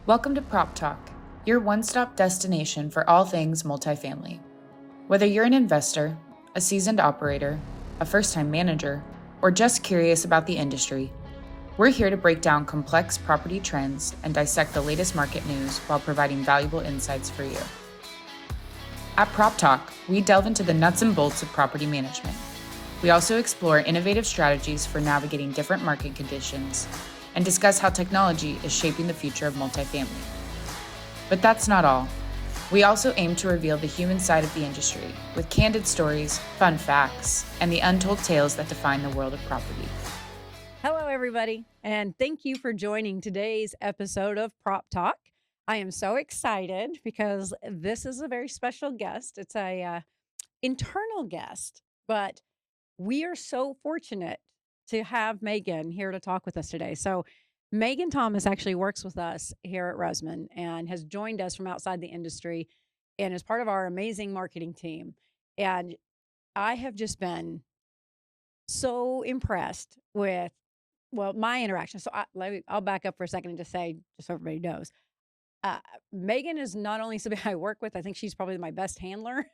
Welcome to PropTalk, your one-stop destination for all things multifamily. Whether you're an investor, a seasoned operator, a first-time manager, or just curious about the industry, we're here to break down complex property trends and dissect the latest market news while providing valuable insights for you. At PropTalk, we delve into the nuts and bolts of property management. We also explore innovative strategies for navigating different market conditions and discuss how technology is shaping the future of multifamily. But that's not all. We also aim to reveal the human side of the industry with candid stories, fun facts, and the untold tales that define the world of property. Hello, everybody, and thank you for joining today's episode of Prop Talk. I am so excited because this is a very special guest. It's a internal guest, but we are so fortunate to have Megan here to talk with us today. So, Megan Thomas actually works with us here at Resman and has joined us from outside the industry and is part of our amazing marketing team. And I have just been so impressed with my interaction. So I'll back up for a second and just say, just so everybody knows, uh, Megan is not only somebody I work with. I think she's probably my best handler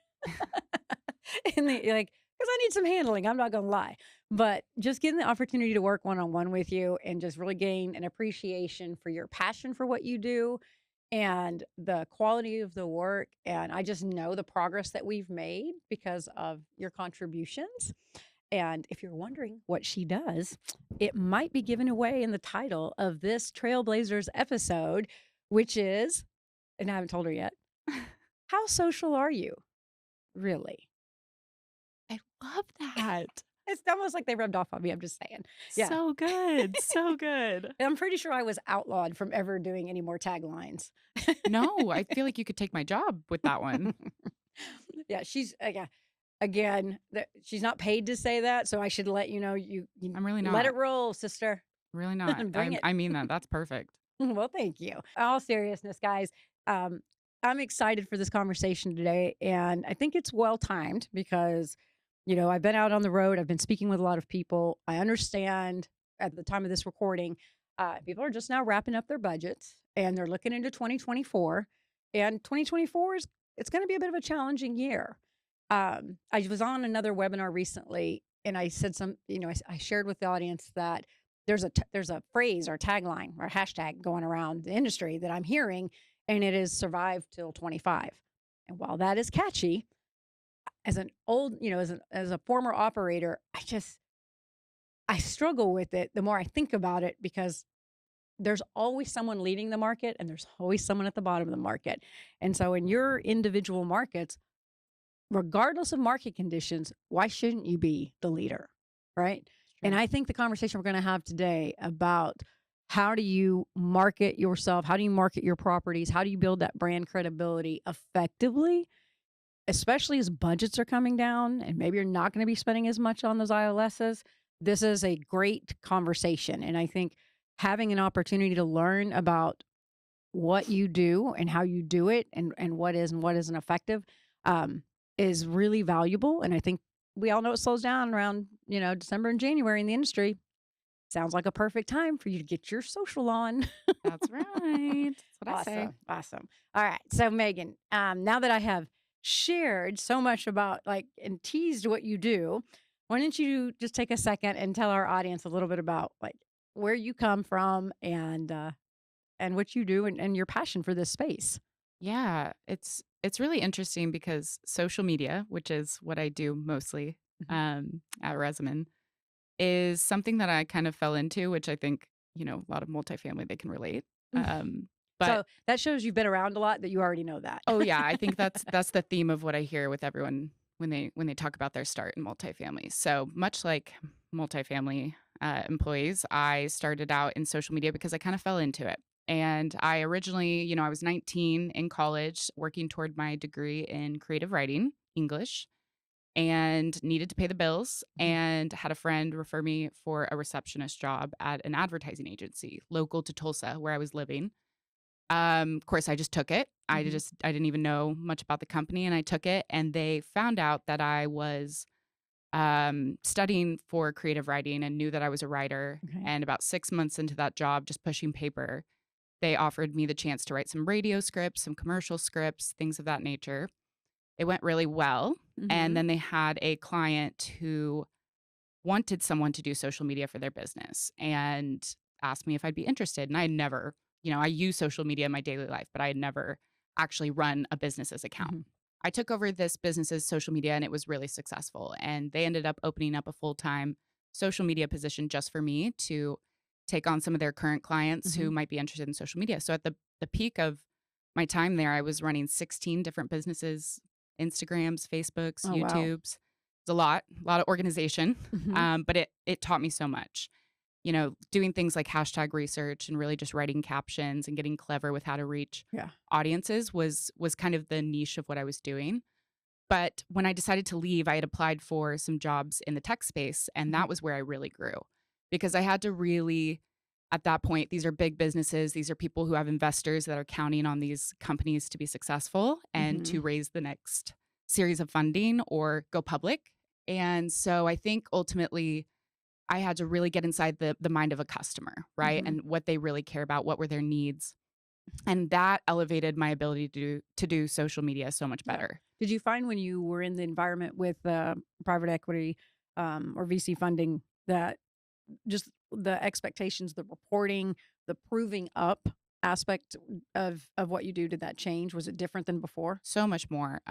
in the because I need some handling. I'm not gonna lie, but just getting the opportunity to work one on one with you and just really gain an appreciation for your passion for what you do and the quality of the work. And I just know the progress that we've made because of your contributions. And if you're wondering what she does, it might be given away in the title of this Trailblazers episode, which is, and I haven't told her yet, how social are you? Really? I love that. It's almost like they rubbed off on me. I'm just saying. Yeah. So good. So good. And I'm pretty sure I was outlawed from ever doing any more taglines. No, I feel like you could take my job with that one. Yeah. Again, she's not paid to say that. So I should let you know, you I'm really let it not. roll, sister. Really not. Bring it. I mean that. That's perfect. Well, thank you. All seriousness, guys. Um, I'm excited for this conversation today. And I think it's well timed because, I've been out on the road. I've been speaking with a lot of people. I understand at the time of this recording, people are just now wrapping up their budgets and they're looking into 2024. And 2024 it's going to be a bit of a challenging year. I was on another webinar recently and I said I shared with the audience that there's a phrase or tagline or hashtag going around the industry that I'm hearing, and it is survive till 25. And while that is catchy, as an old, as a former operator, I struggle with it the more I think about it because there's always someone leading the market and there's always someone at the bottom of the market. And so in your individual markets, regardless of market conditions, why shouldn't you be the leader? Right. And I think the conversation we're going to have today about how do you market yourself? How do you market your properties? How do you build that brand credibility effectively, especially as budgets are coming down and maybe you're not going to be spending as much on those ILSs? This is a great conversation. And I think having an opportunity to learn about what you do and how you do it and what is and what isn't effective is really valuable. And I think we all know it slows down around, December and January in the industry. Sounds like a perfect time for you to get your social on. That's right. That's what I say. Awesome. All right. So Megan, now that I have shared so much about and teased what you do, why don't you just take a second and tell our audience a little bit about where you come from and what you do and your passion for this space. Yeah, it's really interesting because social media, which is what I do mostly at Resman, is something that I kind of fell into, which I think, a lot of multifamily, they can relate. But So that shows you've been around a lot that you already know that. oh yeah, I think that's the theme of what I hear with everyone when they talk about their start in multifamily. So much like multifamily employees, I started out in social media because I kind of fell into it. And I originally, I was 19 in college working toward my degree in creative writing, English, and needed to pay the bills and had a friend refer me for a receptionist job at an advertising agency local to Tulsa where I was living. Of course, I just took it. I didn't even know much about the company, and I took it. And they found out that I was studying for creative writing and knew that I was a writer. Okay. And about 6 months into that job, just pushing paper, They offered me the chance to write some radio scripts, some commercial scripts, things of that nature. It went really well. And Mhm. then they had a client who wanted someone to do social media for their business and asked me if I'd be interested. And I had never, I use social media in my daily life, but I had never actually run a business's account. Mhm. I took over this business's social media and it was really successful. And they ended up opening up a full-time social media position just for me to take on some of their current clients who Mhm. might be interested in social media. So at the peak of my time there, I was running 16 different businesses, Instagrams, Facebooks, Oh, wow. YouTubes. It's a lot of organization, Mhm. but it taught me so much. Doing things like hashtag research and really just writing captions and getting clever with how to reach Yeah. audiences was kind of the niche of what I was doing. But when I decided to leave, I had applied for some jobs in the tech space, and Mhm. that was where I really grew because I had to really, at that point, these are big businesses. These are people who have investors that are counting on these companies to be successful and to Mhm. raise the next series of funding or go public. And so I think ultimately I had to really get inside the mind of a customer, right? Mhm. And what they really care about, what were their needs. And that elevated my ability to do social media so much Yeah. better. Did you find when you were in the environment with private equity or VC funding that just the expectations, the reporting, the proving up aspect of what you do, did that change? Was it different than before? So much more.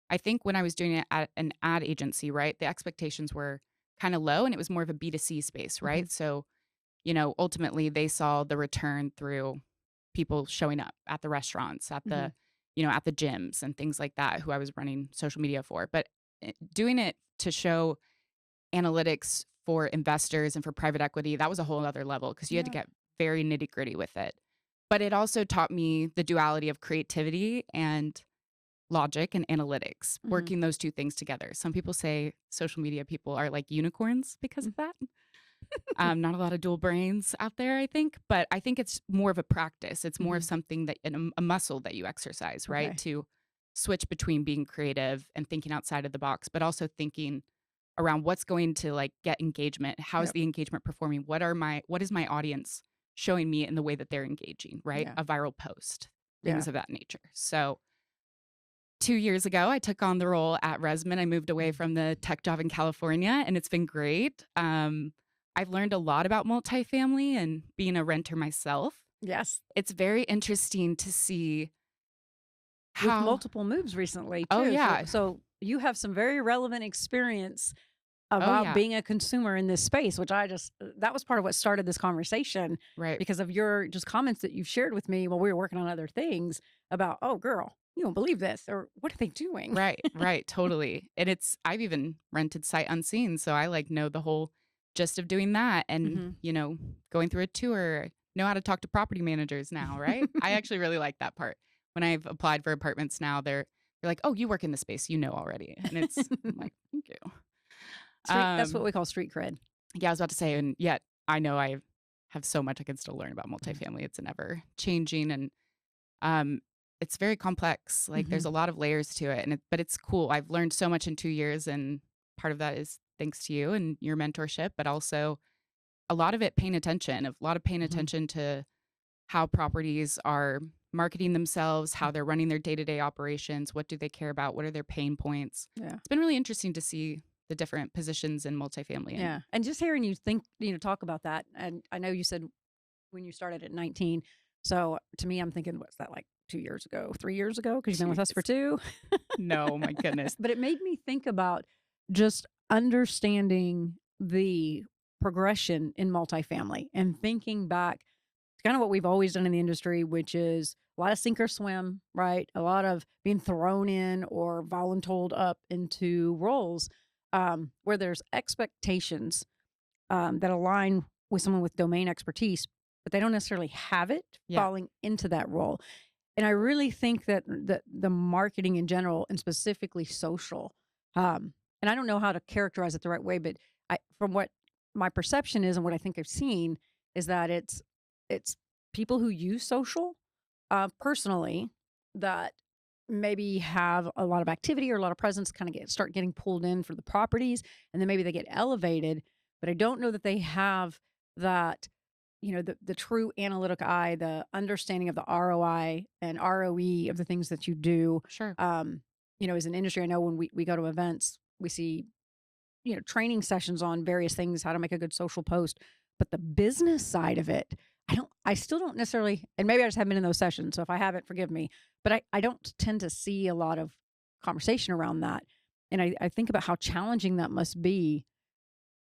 I think when I was doing it at an ad agency, right, the expectations were kind of low and it was more of a B2C space, Mhm. right? So, ultimately they saw the return through people showing up at the restaurants, Mhm. at the gyms and things like that, who I was running social media for. But doing it to show analytics for investors and for private equity, that was a whole other level because you had to Yeah. get very nitty gritty with it. But it also taught me the duality of creativity and logic and analytics, Mhm. working those two things together. Some people say social media people are like unicorns because Mm. of that. Not a lot of dual brains out there, I think, but I think it's more of a practice. It's more of Mhm. something that a muscle that you exercise, right? Okay. To switch between being creative and thinking outside of the box, but also thinking around what's going to like get engagement. How is Yep. the engagement performing? What is my audience showing me in the way that they're engaging, right? Yeah. A viral post, Yeah. things of that nature. So 2 years ago, I took on the role at Resman. I moved away Mhm. from the tech job in California, and it's been great. I've learned a lot about multifamily and being a renter myself. Yes. It's very interesting to see With how, multiple moves recently oh, too. So yeah. so you have some very relevant experience Oh, about yeah. being a consumer in this space, which I just that was part of what started this conversation Right. because of your just comments that you've shared with me while we were working on other things about, "Oh, girl, you don't believe this," or "What are they doing?" Right. Right. Totally. And I've even rented sight unseen. So I like know the whole gist of doing that and, Mhm. going through a tour, know how to talk to property managers now. Right. I actually really like that part. When I've applied for apartments now, they're like, oh, you work in the space, already. And I'm like, thank you. Street that's what Um, we call street cred. yeah, I was about to say, and yet I know I have so much I can still learn about Mhm. multifamily. It's an ever changing and um, it's very complex. Like there's Mhm. a lot of layers to it, but it's cool. I've learned so much in 2 years, and part of that is thanks to you and your mentorship, but also a lot of it paying Mhm. attention to how properties are marketing themselves, how they're running their day-to-day operations, what do they care about, what are their pain points. Yeah. It's been really interesting to see the different positions in multifamily and Yeah. And just hearing you think, talk about that, and I know you said when you started at 19. So to me, I'm thinking, what's that like 2 years ago, 3 years ago? Because you've been with us for Jeez. two. No, my goodness. But it made me think about just understanding the progression in multifamily and thinking back to kind of what we've always done in the industry, which is a lot of sink or swim, right? A lot of being thrown in or voluntold up into roles where there's expectations that align with someone with domain expertise, but they don't necessarily have it Yeah. falling into that role. And I really think that the marketing in general and specifically social, and I don't know how to characterize it the right way, but from what my perception is and what I think I've seen is that it's people who use social personally that maybe have a lot of activity or a lot of presence kind of start getting pulled in for the properties and then maybe they get elevated, but I don't know that they have that the true analytic eye, the understanding of the ROI and ROE of the things that you do. Sure. As an industry, I know when we go to events, we see, training sessions on various things, how to make a good social post. But the business side of it, I still don't necessarily, and maybe I just haven't been in those sessions. So if I haven't, forgive me. But I don't tend to see a lot of conversation around that. And I think about how challenging that must be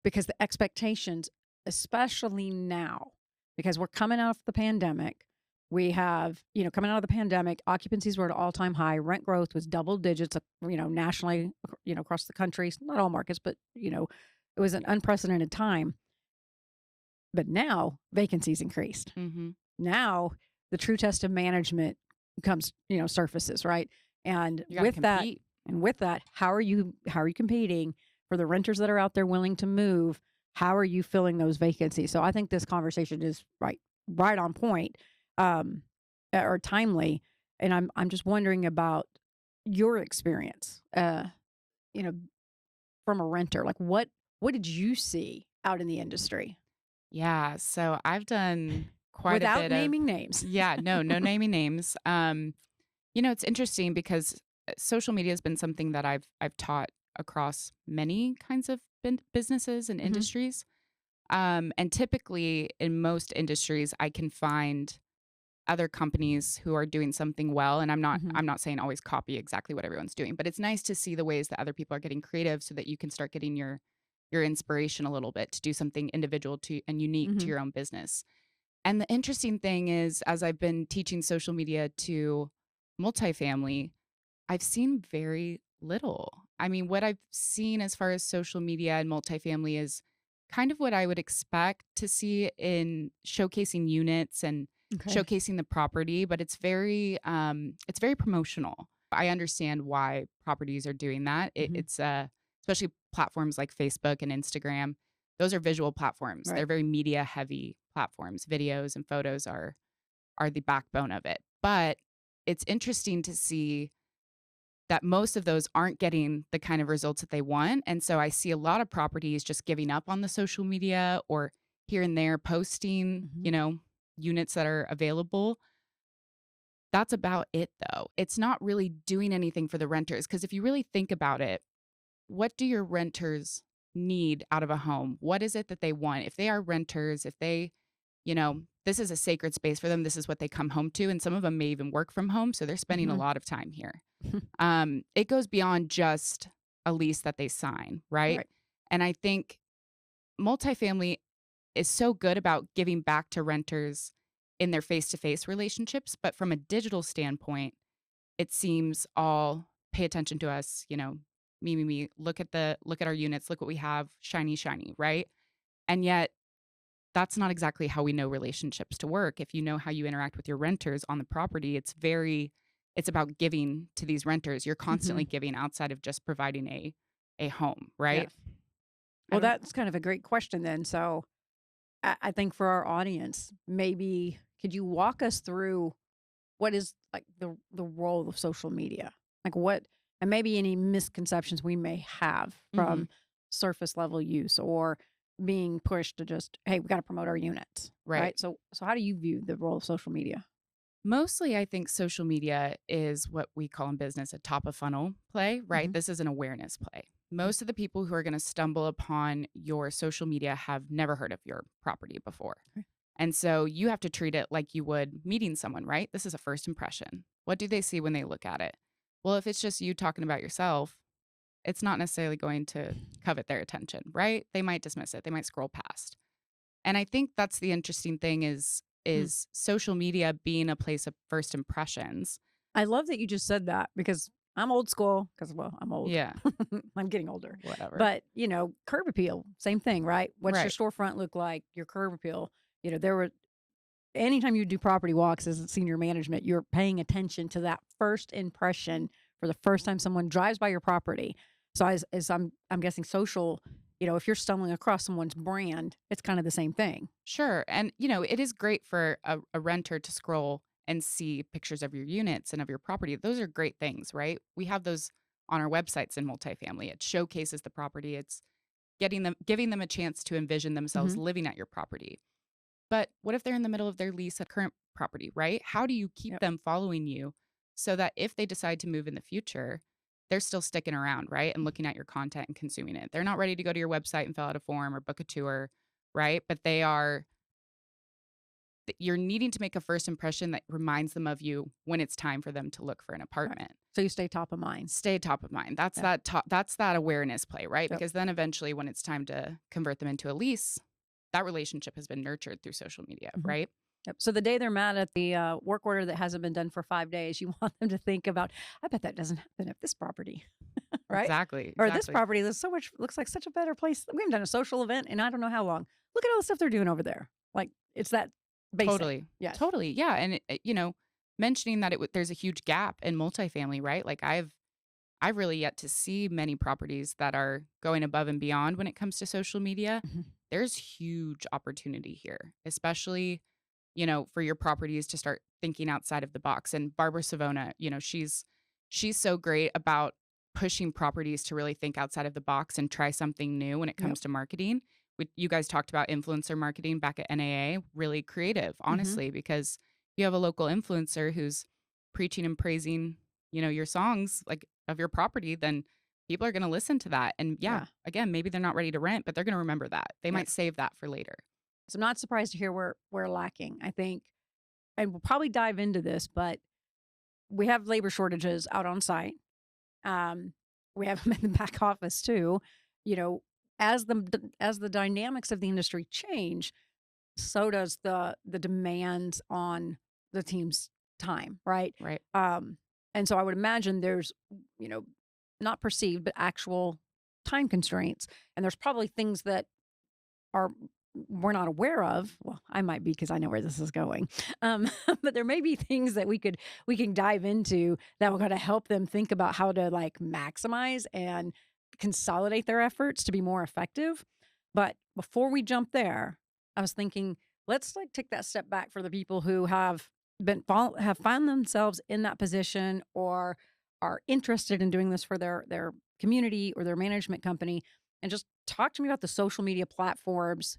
because the expectations, especially now, because we're coming out of the pandemic, we have, coming out of the pandemic, occupancies were at an all-time high. Rent growth was double digits, nationally, across the country, not all markets, but, it was an unprecedented time. But now vacancies increased. Mm-hmm. Now the true test of management comes, surfaces, right? And You got to with that, compete. how are you competing for the renters that are out there willing to move? How are you filling those vacancies? So I think this conversation is right on point, or timely. And I'm just wondering about your experience, you know, from a renter. Like what did you see out in the industry Yeah. So I've done quite a without bit of, naming names? yeah, no naming names. It's interesting because social media has been something that I've taught across many kinds of businesses and Hmm. industries. And typically in most industries, I can find other companies who are doing something well. And I'm not Hmm. I'm not saying always copy exactly what everyone's doing, but it's nice to see the ways that other people are getting creative so that you can start getting your inspiration a little bit to do something individual to and unique to Hmm. your own business. And the interesting thing is, as I've been teaching social media to multifamily, I've seen very little. I mean, what I've seen as far as social media and multifamily is kind of what I would expect to see in showcasing units and Okay. showcasing the property, but it's very promotional. I understand why properties are doing that. Hmm. It's especially platforms like Facebook and Instagram. Those are visual platforms. Right. They're very media heavy platforms. Videos and photos are the backbone of it. But it's interesting to see that most of those aren't getting the kind of results that they want. And so I see a lot of properties just giving up on the social media or here and there posting, Hmm. units that are available. That's about it though. It's not really doing anything for the renters because if you really think about it, what do your renters need out of a home? What is it that they want? If they are renters, if they, this is a sacred space for them, this is what they come home to. And some of them may even work from home. So they're spending a Hmm. lot of time here. It goes beyond just a lease that they sign, right? Right. And I think multifamily is so good about giving back to renters in their face to face relationships. But from a digital standpoint, it seems all pay attention to us, me, look at our units, look what we have, shiny, shiny, right? And yet that's not exactly how we know relationships to work. If you know how you interact with your renters on the property, it's about giving to these renters. You're Hmm. constantly giving outside of just providing a home, Yeah. right? I Well, don't that's kind of a great question then. So I think for our audience, maybe could you walk us through what is like the role of social media? Like what and maybe any misconceptions we may have mhm, from surface level use or being pushed to just, hey, we got to promote our units. right. Right. So how do you view the role of social media? Mostly I think social media is what we call in business a top of funnel play, right? Hmm. This is an awareness play. Most of the people who are going to stumble upon your social media have never heard of your property before. Okay. And so you have to treat it like you would meeting someone, right? This is a first impression. What do they see when they look at it? Well, if it's just you talking about yourself, it's not necessarily going to covet their attention, right? They might dismiss it. They might scroll past. And I think that's the interesting thing Hmm. is social media being a place of first impressions. I love that you just said that because I'm old school because, well, I'm old. Yeah, I'm getting older. whatever. But, curb appeal, same thing, right? What's your Right. storefront look like? Your curb appeal. There were, anytime you do property walks as a senior management, you're paying attention to that first impression for the first time someone drives by your property. So as I'm guessing social, if you're stumbling across someone's brand, it's kind of the same thing. Sure. And, it is great for a renter to scroll and see pictures of your units and of your property. Those are great things, right? We have those on our websites in multifamily. It showcases the property. It's giving them a chance to envision themselves Hmm. living at your property. But what if they're in the middle of their lease at current property, right? How do you keep Yep. them following you so that if they decide to move in the future, they're still sticking around, right? And looking at your content and consuming it. They're not ready to go to your website and fill out a form or book a tour, right? But you're needing to make a first impression that reminds them of you when it's time for them to look for an Right. apartment. So you stay top of mind. Stay top of mind. That's Yeah. that's that awareness play, right? Yep. Because then eventually when it's time to convert them into a lease, that relationship has been nurtured through social media, Mhm. right? Yep. So the day they're mad at the work order that hasn't been done for 5 days, you want them to think about, I bet that doesn't happen at this property, right? Exactly. Or this Exactly. property looks like such a better place. We haven't done a social event in I don't know how long. Look at all the stuff they're doing over there. Like it's that basic. Totally. Yes. Totally. Yeah. And mentioning that there's a huge gap in multifamily, right? Like I've really yet to see many properties that are going above and beyond when it comes to social media. Mhm. There's huge opportunity here, especially, for your properties to start thinking outside of the box. And Barbara Savona, she's so great about pushing properties to really think outside of the box and try something new when it Yep. comes to marketing. You guys talked about influencer marketing back at NAA, really creative, honestly, because you have a local influencer who's preaching and praising, your songs like of your property, then people are going to listen to that. And Yeah. again, maybe they're not ready to rent, but they're going to remember that. They Yeah. might save that for later. So I'm not surprised to hear we're lacking. I think, and we'll probably dive into this, but we have labor shortages out on site. We have them in the back office too. You know, as the dynamics of the industry change, so does the demands on the team's time, right? Right. And so I would imagine there's, not perceived but actual time constraints, and there's probably things that are we're not aware of. Well, I might be because I know where this is going. But there may be things that we can dive into that will kind of help them think about how to like maximize and consolidate their efforts to be more effective. But before we jump there, I was thinking, let's like take that step back for the people who have have found themselves in that position or are interested in doing this for their community or their management company, and just talk to me about the social media platforms,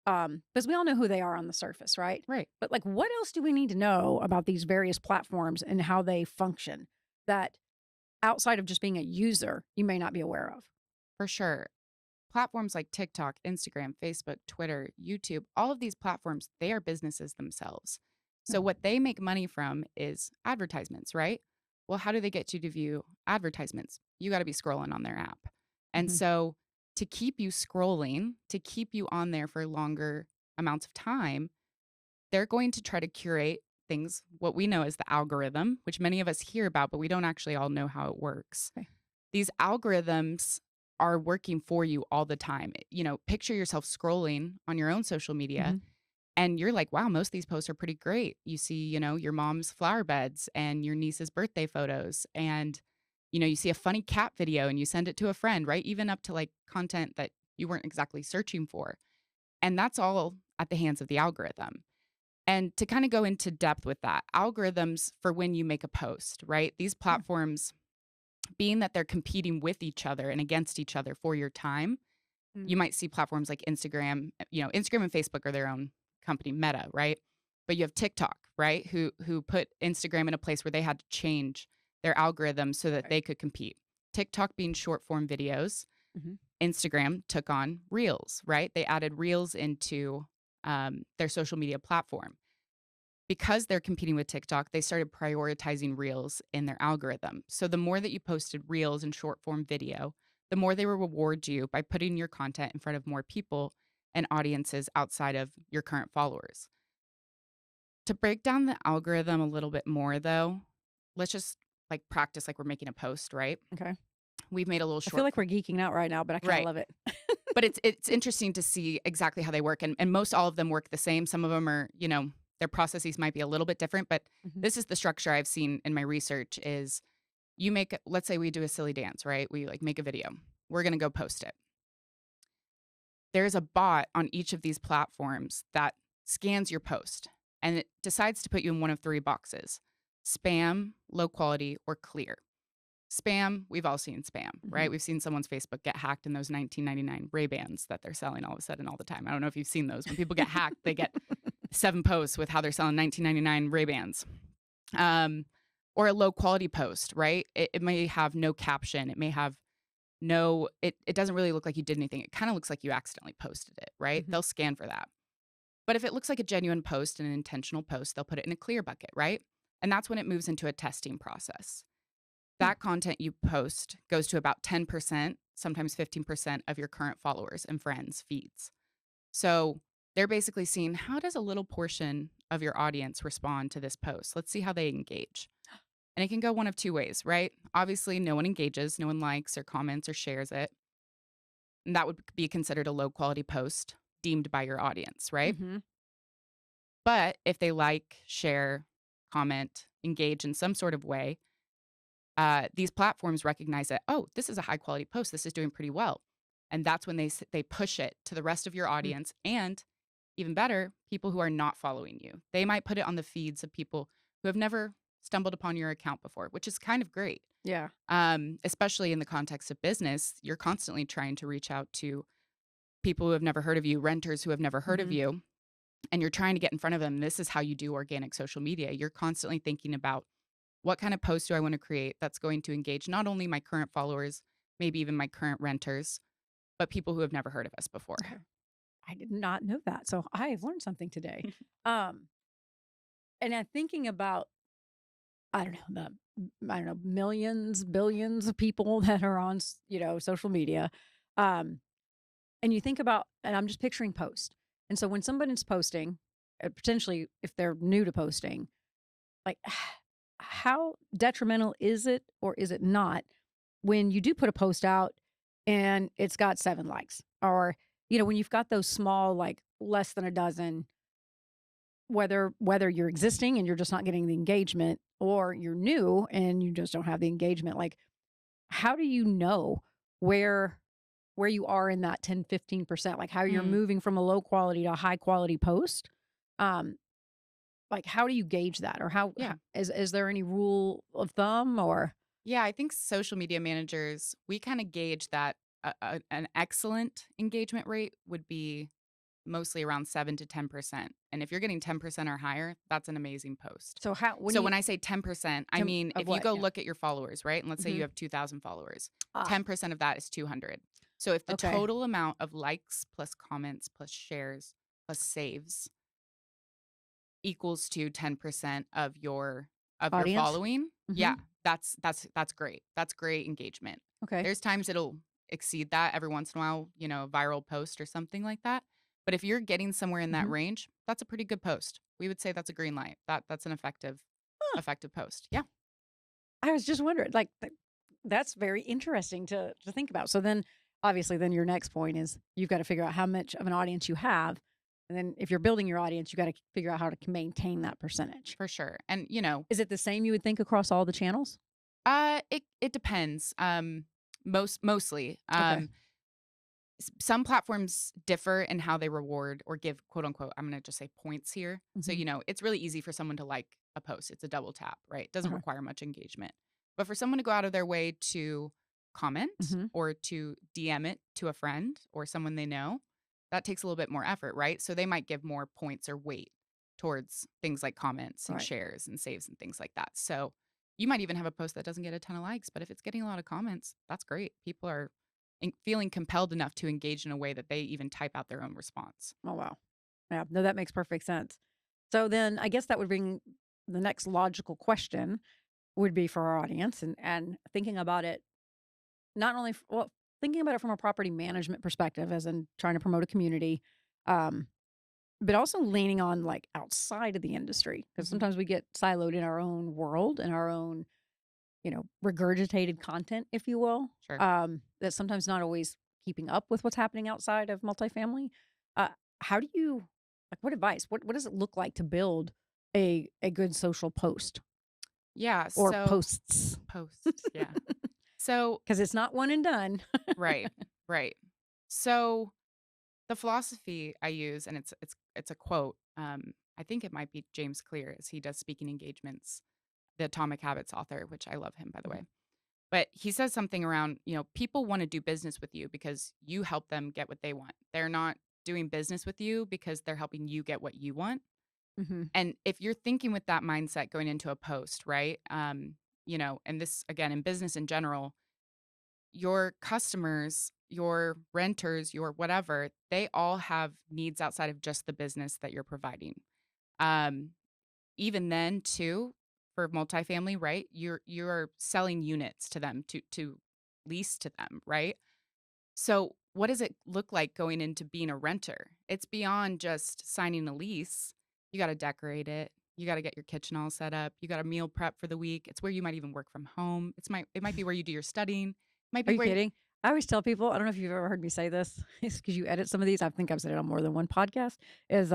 because we all know who they are on the surface, right? Right. But like, what else do we need to know about these various platforms and how they function that outside of just being a user, you may not be aware of? For sure. Platforms like TikTok, Instagram, Facebook, Twitter, YouTube, all of these platforms, they are businesses themselves. So what they make money from is advertisements, right? Well, how do they get you to view advertisements? You got to be scrolling on their app. And Mhm. so to keep you scrolling, to keep you on there for longer amounts of time, they're going to try to curate things, what we know as the algorithm, which many of us hear about, but we don't actually all know how it works. Okay. These algorithms are working for you all the time. Picture yourself scrolling on your own social media Mhm. and you're like, wow, most of these posts are pretty great. You see, your mom's flower beds and your niece's birthday photos. And, you see a funny cat video and you send it to a friend, right? Even up to like content that you weren't exactly searching for. And that's all at the hands of the algorithm. And to kind of go into depth with that, algorithms for when you make a post, right? These platforms, being that they're competing with each other and against each other for your time, Mm. you might see platforms like Instagram, Instagram and Facebook are their own company, Meta, right? But you have TikTok, right? Who put Instagram in a place where they had to change their algorithm so that Right. they could compete. TikTok being short form videos, Mhm. Instagram took on Reels, right? They added Reels into their social media platform. Because they're competing with TikTok, they started prioritizing Reels in their algorithm. So the more that you posted Reels and short form video, the more they will reward you by putting your content in front of more people and audiences outside of your current followers. To break down the algorithm a little bit more though, let's just like practice like we're making a post, right? Okay. We've made a little I short feel like we're geeking out right now, but I kind of Right. love it. but it's interesting to see exactly how they work, and most all of them work the same. Some of them are, their processes might be a little bit different, but Mhm. this is the structure I've seen in my research. Is let's say we do a silly dance, right? We like make a video, we're going to go post it. There's a bot on each of these platforms that scans your post and it decides to put you in one of three boxes: spam, low quality, or clear. Spam, we've all seen spam, right? Mhm. We've seen someone's Facebook get hacked in those 1999 Ray-Bans that they're selling all of a sudden all the time. I don't know if you've seen those. When people get hacked, they get 7 posts with how they're selling 1999 Ray-Bans. Or a low quality post, right? It may have no caption. It may have it doesn't really look like you did anything. It kind of looks like you accidentally posted it, right? Mhm. They'll scan for that. But if it looks like a genuine post and an intentional post, they'll put it in a clear bucket, right? And that's when it moves into a testing process. Hmm. That content you post goes to about 10%, sometimes 15% of your current followers and friends' feeds. So they're basically seeing, how does a little portion of your audience respond to this post? Let's see how they engage. And it can go one of two ways, right? Obviously, no one engages, no one likes or comments or shares it. And that would be considered a low quality post deemed by your audience, right? Mhm. But if they like, share, comment, engage in some sort of way, these platforms recognize that, oh, this is a high quality post. This is doing pretty well. And that's when they push it to the rest of your Mm. audience, and even better, people who are not following you. They might put it on the feeds of people who have never stumbled upon your account before, which is kind of great. Yeah. Especially in the context of business, you're constantly trying to reach out to people who have never heard of you, renters who have never heard of Mhm. you, and you're trying to get in front of them. This is how you do organic social media. You're constantly thinking about, what kind of post do I want to create that's going to engage not only my current followers, maybe even my current renters, but people who have never heard of us before. Okay. I did not know that. So I have learned something today. Um, and I'm thinking about, I don't know, I don't know, millions, billions of people that are on, social media. Um, and you think about, and I'm just picturing post. And so when somebody's posting, potentially if they're new to posting, like how detrimental is it or is it not when you do put a post out and it's got 7 likes, or when you've got those small, like less than a dozen, whether you're existing and you're just not getting the engagement, or you're new and you just don't have the engagement, like how do you know where you are in that 10-15%, like how you're Mm, moving from a low quality to a high quality post? um like how do you gauge that, or yeah. is there any rule of thumb, or Yeah, I think social media managers, we kind of gauge that an excellent engagement rate would be mostly around 7 to 10%. And if you're getting 10% or higher, that's an amazing post. so how when So you when I say 10%, I 10 mean, of if you what? go Yeah. look at your followers, right? And let's say you Hmm. have 2,000 followers, Ah, 10% of that is 200. So if the okay. total amount of likes plus comments plus shares plus saves equals to 10% of your Audience. following, Hmm. yeah, that's great. That's great engagement. Okay. There's times it'll exceed that every once in a while, a viral post or something like that. But if you're getting somewhere in that Hmm. range, that's a pretty good post. We would say that's a green light. That's an effective post. Yeah. I was just wondering, like, that's very interesting to think about. So then, obviously, then your next point is you've got to figure out how much of an audience you have, and then if you're building your audience, you got to figure out how to maintain that percentage. For sure. And Is it the same you would think across all the channels? it depends. Mostly. Okay. Some platforms differ in how they reward or give, quote unquote, I'm going to just say points here. So, Hmm. it's really easy for someone to like a post. It's a double tap, right? It doesn't Okay. require much engagement. But for someone to go out of their way to comment Hmm. or to DM it to a friend or someone they know, that takes a little bit more effort, right? So they might give more points or weight towards things like comments and Right. shares and saves and things like that. So you might even have a post that doesn't get a ton of likes, but if it's getting a lot of comments, that's great. People are feeling compelled enough to engage in a way that they even type out their own response. Oh wow. Yeah. No, that makes perfect sense. So then, I guess that would bring the next logical question would be for our audience, and thinking about it, not only well, thinking about it from a property management perspective, as in trying to promote a community, um, but also leaning on like outside of the industry, because Hmm. sometimes we get siloed in our own world and our own, regurgitated content, if you will, Sure. that's sometimes not always keeping up with what's happening outside of multifamily. Uh, how do you, like, what advice? What does it look like to build a good social post Yeah. or So posts? post. Yeah. So Because it's not one and done. right. Right. So the philosophy I use, and it's a quote. I think it might be James Clear, as he does speaking engagements, the Atomic Habits author, which I love him, by the way. Mhm. But he says something around, people want to do business with you because you help them get what they want. They're not doing business with you because they're helping you get what you want. Mm-hmm. And if you're thinking with that mindset going into a post, right? And this again in business in general, your customers, your renters, your whatever, they all have needs outside of just the business that you're providing. Um, Even then, too, for multifamily, right? You're selling units to them to lease to them, right? So, what does it look like going into being a renter? It's beyond just signing a lease. You got to decorate it. You got to get your kitchen all set up. You got to meal prep for the week. It's where you might even work from home. It might be where you do your studying. It might Are be you where kidding? I always tell people, I don't know if you've ever heard me say this, it's because you edit some of these. I think I've said it on more than one podcast. Is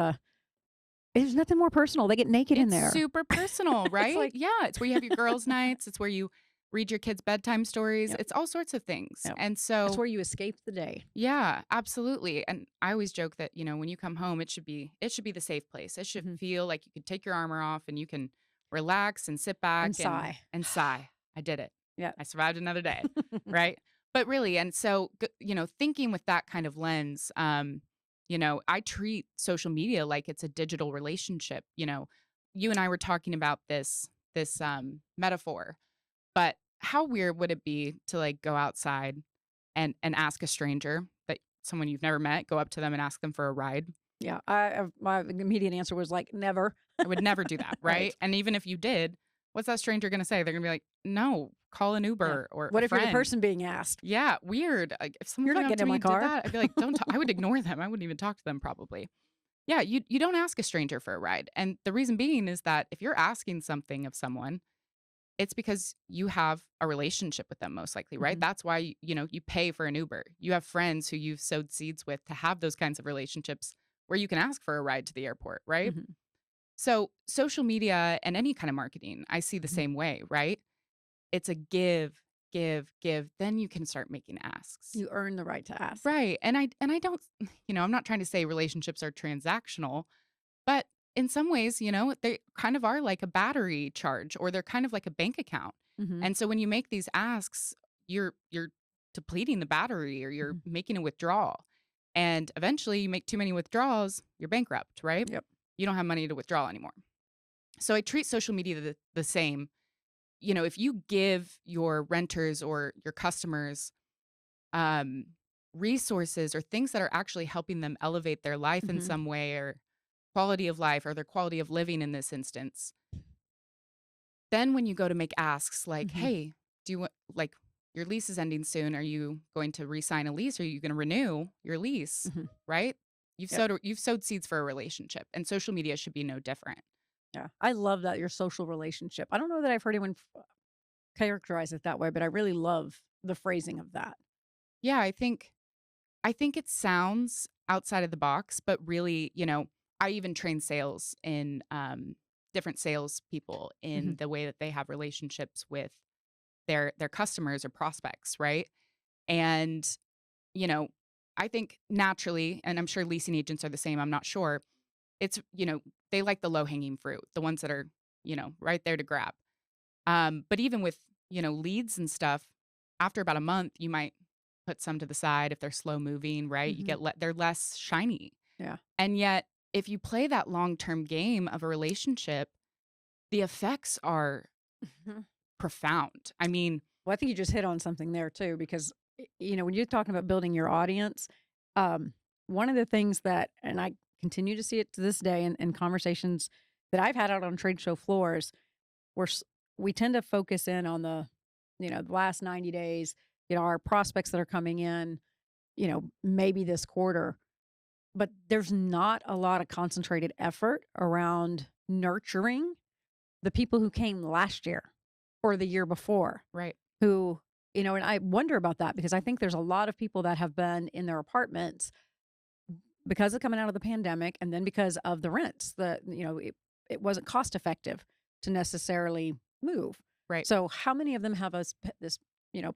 there's nothing more personal. They get naked in it's there. super personal, It's right? like, Yeah, it's where you have your girls' nights. It's where you read your kids' bedtime stories. yep, It's all sorts of things. yep. And That's so where you escape the day. yeah, absolutely. And I always joke that, when you come home, it should be the safe place. It should Hmm. feel like you can take your armor off and you can relax and sit back And sigh. and sigh. I did it. Yeah. I survived another day, right? But really, and so thinking with that kind of lens, I treat social media like it's a digital relationship. You and I were talking about this metaphor, but how weird would it be to like go outside and ask a stranger that someone you've never met, go up to them and ask them for a ride? Yeah. My immediate answer was like, never. I would never do that, Right. right? And even if you did, what's that stranger going to say? They're going to be like, "No, call an Yeah. Uber or What a if you're the friend." person being asked? Yeah, weird. Like if someone You're came not up getting to in me my and did car. that, I'd be like, "Don't." I would ignore them. I wouldn't even talk to them probably. Yeah, you don't ask a stranger for a ride, and the reason being is that if you're asking something of someone, it's because you have a relationship with them, most likely, right? Mhm. That's why you pay for an Uber. You have friends who you've sowed seeds with to have those kinds of relationships where you can ask for a ride to the airport, right? Mhm. So social media and any kind of marketing, I see the Mhm. same way, right? It's a give, give, give. Then you can start making asks. You earn the right to ask. Right. And I don't, I'm not trying to say relationships are transactional, but in some ways, they kind of are like a battery charge or they're kind of like a bank account. Mhm. And so when you make these asks, you're depleting the battery or you're Mhm. making a withdrawal. And eventually you make too many withdrawals, you're bankrupt, right? Yep. You don't have money to withdraw anymore. So I treat social media the same. If you give your renters or your customers um, resources or things that are actually helping them elevate their life in Mhm. some way or quality of life or their quality of living in this instance, then when you go to make asks like, Mhm. hey, do you want, like, your lease is ending soon. Are you going to re-sign a lease? Are you going to renew your lease? Mhm. Right? Yep. You've sowed seeds for a relationship, and social media should be no different. Yeah. I love that, your social relationship. I don't know that I've heard anyone characterize it that way, but I really love the phrasing of that. Yeah, I think it sounds outside of the box, but really, I even train sales in different sales people in Mhm. the way that they have relationships with their customers or prospects, right? And you know, I think naturally, and I'm sure leasing agents are the same. I'm not sure. It's they like the low hanging fruit, the ones that are right there to grab. But even with leads and stuff, after about a month, you might put some to the side if they're slow moving, right? You Mhm. get they're less shiny. Yeah. And yet, if you play that long-term game of a relationship, the effects are Mhm. profound. I mean, Well, I think you just hit on something there too, because when you're talking about building your audience, um, one of the things that, and I continue to see it to this day in conversations that I've had out on trade show floors, where we tend to focus in on the last 90 days, our prospects that are coming in, maybe this quarter, but there's not a lot of concentrated effort around nurturing the people who came last year or the year before, right, who, and I wonder about that because I think there's a lot of people that have been in their apartments because of coming out of the pandemic and then because of the rents. It wasn't cost effective to necessarily move. right, So how many of them have this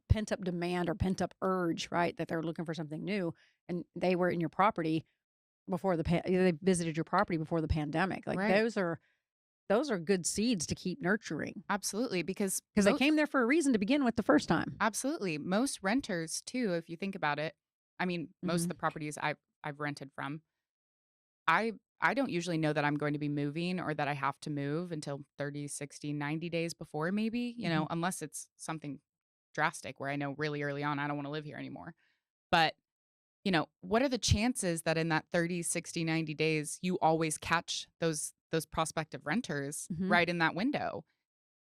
pent up demand or pent up urge, right, that they're looking for something new, and they were in your property before they visited your property before the pandemic. Like right. those are good seeds to keep nurturing Absolutely, because because they came there for a reason to begin with the first time. absolutely most renters too, if you think about it. I mean, most of Mhm. the properties I've rented from, I I don't usually know that I'm going to be moving or that I have to move until 30, 60, 90 days before maybe, Mhm. unless it's something drastic where I know really early on I don't want to live here anymore. But, what are the chances that in that 30, 60, 90 days you always catch those prospective renters Mhm. right in that window?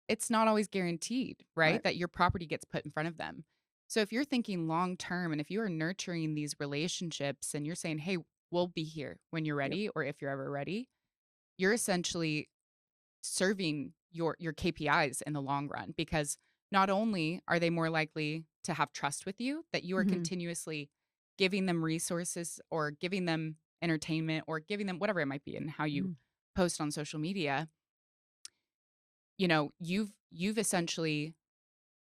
It's not always guaranteed, right? Right. That your property gets put in front of them. So if you're thinking long term and if you are nurturing these relationships and you're saying, "Hey, we'll be here when you're Yep. ready or if you're ever ready," you're essentially serving your KPIs in the long run because not only are they more likely to have trust with you that you are Mhm. continuously giving them resources or giving them entertainment or giving them whatever it might be and how you Mhm. post on social media, you've essentially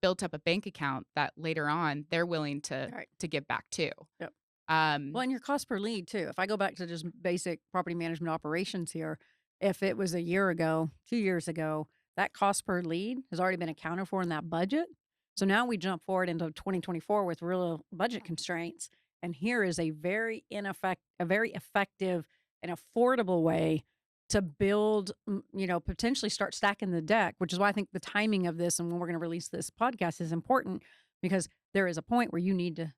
built up a bank account that later on they're willing to Right. to give back to. Yep. Well, Um, and your cost per lead too. If I go back to just basic property management operations here, if it was a year ago, 2 years ago, that cost per lead has already been accounted for in that budget. So now we jump forward into 2024 with real budget constraints. And here is a very effective and affordable way to build, potentially start stacking the deck, which is why I think the timing of this and when we're going to release this podcast is important because there is a point where you need to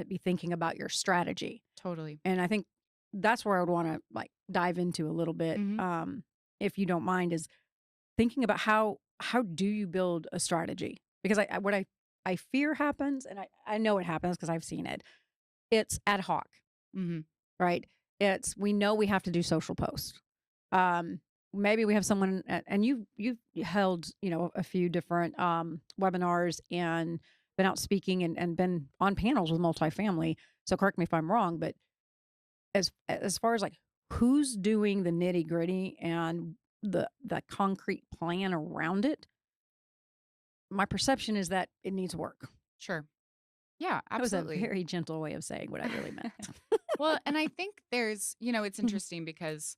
be thinking about your strategy. totally. And I think that's where I would want to like dive into a little bit, Mhm. if you don't mind, is thinking about how do you build a strategy? Because what I fear happens, and I know it happens because I've seen it. It's ad hoc, Mhm. right? It's we know we have to do social posts. Um, Maybe we have someone, and you've held a few different webinars and been out speaking and been on panels with multifamily. So correct me if I'm wrong, but as far as like who's doing the nitty gritty and the concrete plan around it, my perception is that it needs work. Sure. Yeah, That was a absolutely. very gentle way of saying what I really meant. Well, and I think it's interesting because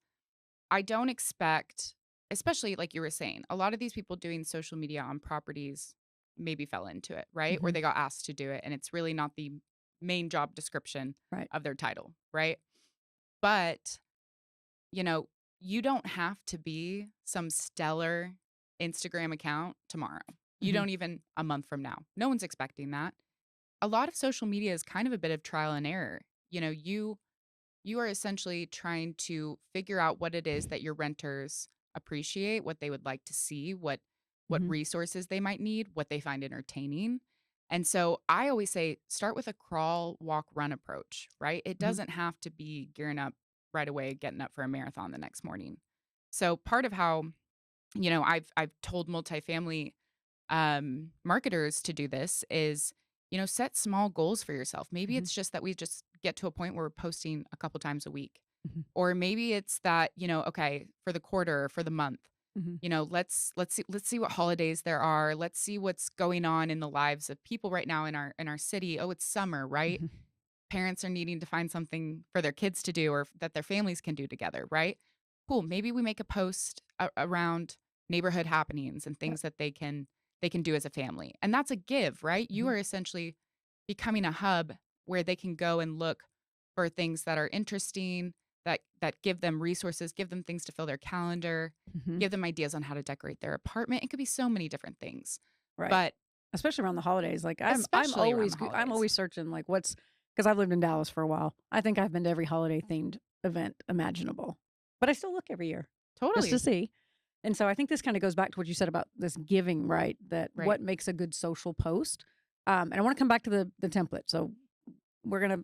I don't expect, especially like you were saying, a lot of these people doing social media on properties maybe fell into it, right? Or Mhm. they got asked to do it and it's really not the main job description Right. of their title, right? But, you know, you don't have to be some stellar Instagram account tomorrow. You Mhm. don't even a month from now. No one's expecting that. A lot of social media is kind of a bit of trial and error. You are essentially trying to figure out what it is that your renters appreciate, what they would like to see, what Mhm. resources they might need, what they find entertaining. And so I always say start with a crawl, walk, run approach, right? It Mhm. doesn't have to be gearing up right away, getting up for a marathon the next morning. So part of how, I've told multifamily marketers to do this is, set small goals for yourself. Maybe Mhm. it's just that we just get to a point where we're posting a couple times a week. Mhm. Or maybe it's that, okay, for the quarter, for the month, Mhm. let's see what holidays there are. Let's see what's going on in the lives of people right now in our city. Oh, it's summer, right? Mhm. Parents are needing to find something for their kids to do or that their families can do together, right? Cool. Maybe we make a post around neighborhood happenings and Yep. things that they can do as a family. And that's a give, right? You Mhm. are essentially becoming a hub where they can go and look for things that are interesting, that give them resources, give them things to fill their calendar, Mhm. give them ideas on how to decorate their apartment. It could be so many different things. Right. But Especially around the holidays. Like especially around the I'm holidays. always searching like what's because I've lived in Dallas for a while. I think I've been to every holiday themed event imaginable. But I still look every year just to Totally. see. And so I think this kind of goes back to what you said about this giving, right? That Right. what makes a good social post. And I want to come back to the template. So we're gonna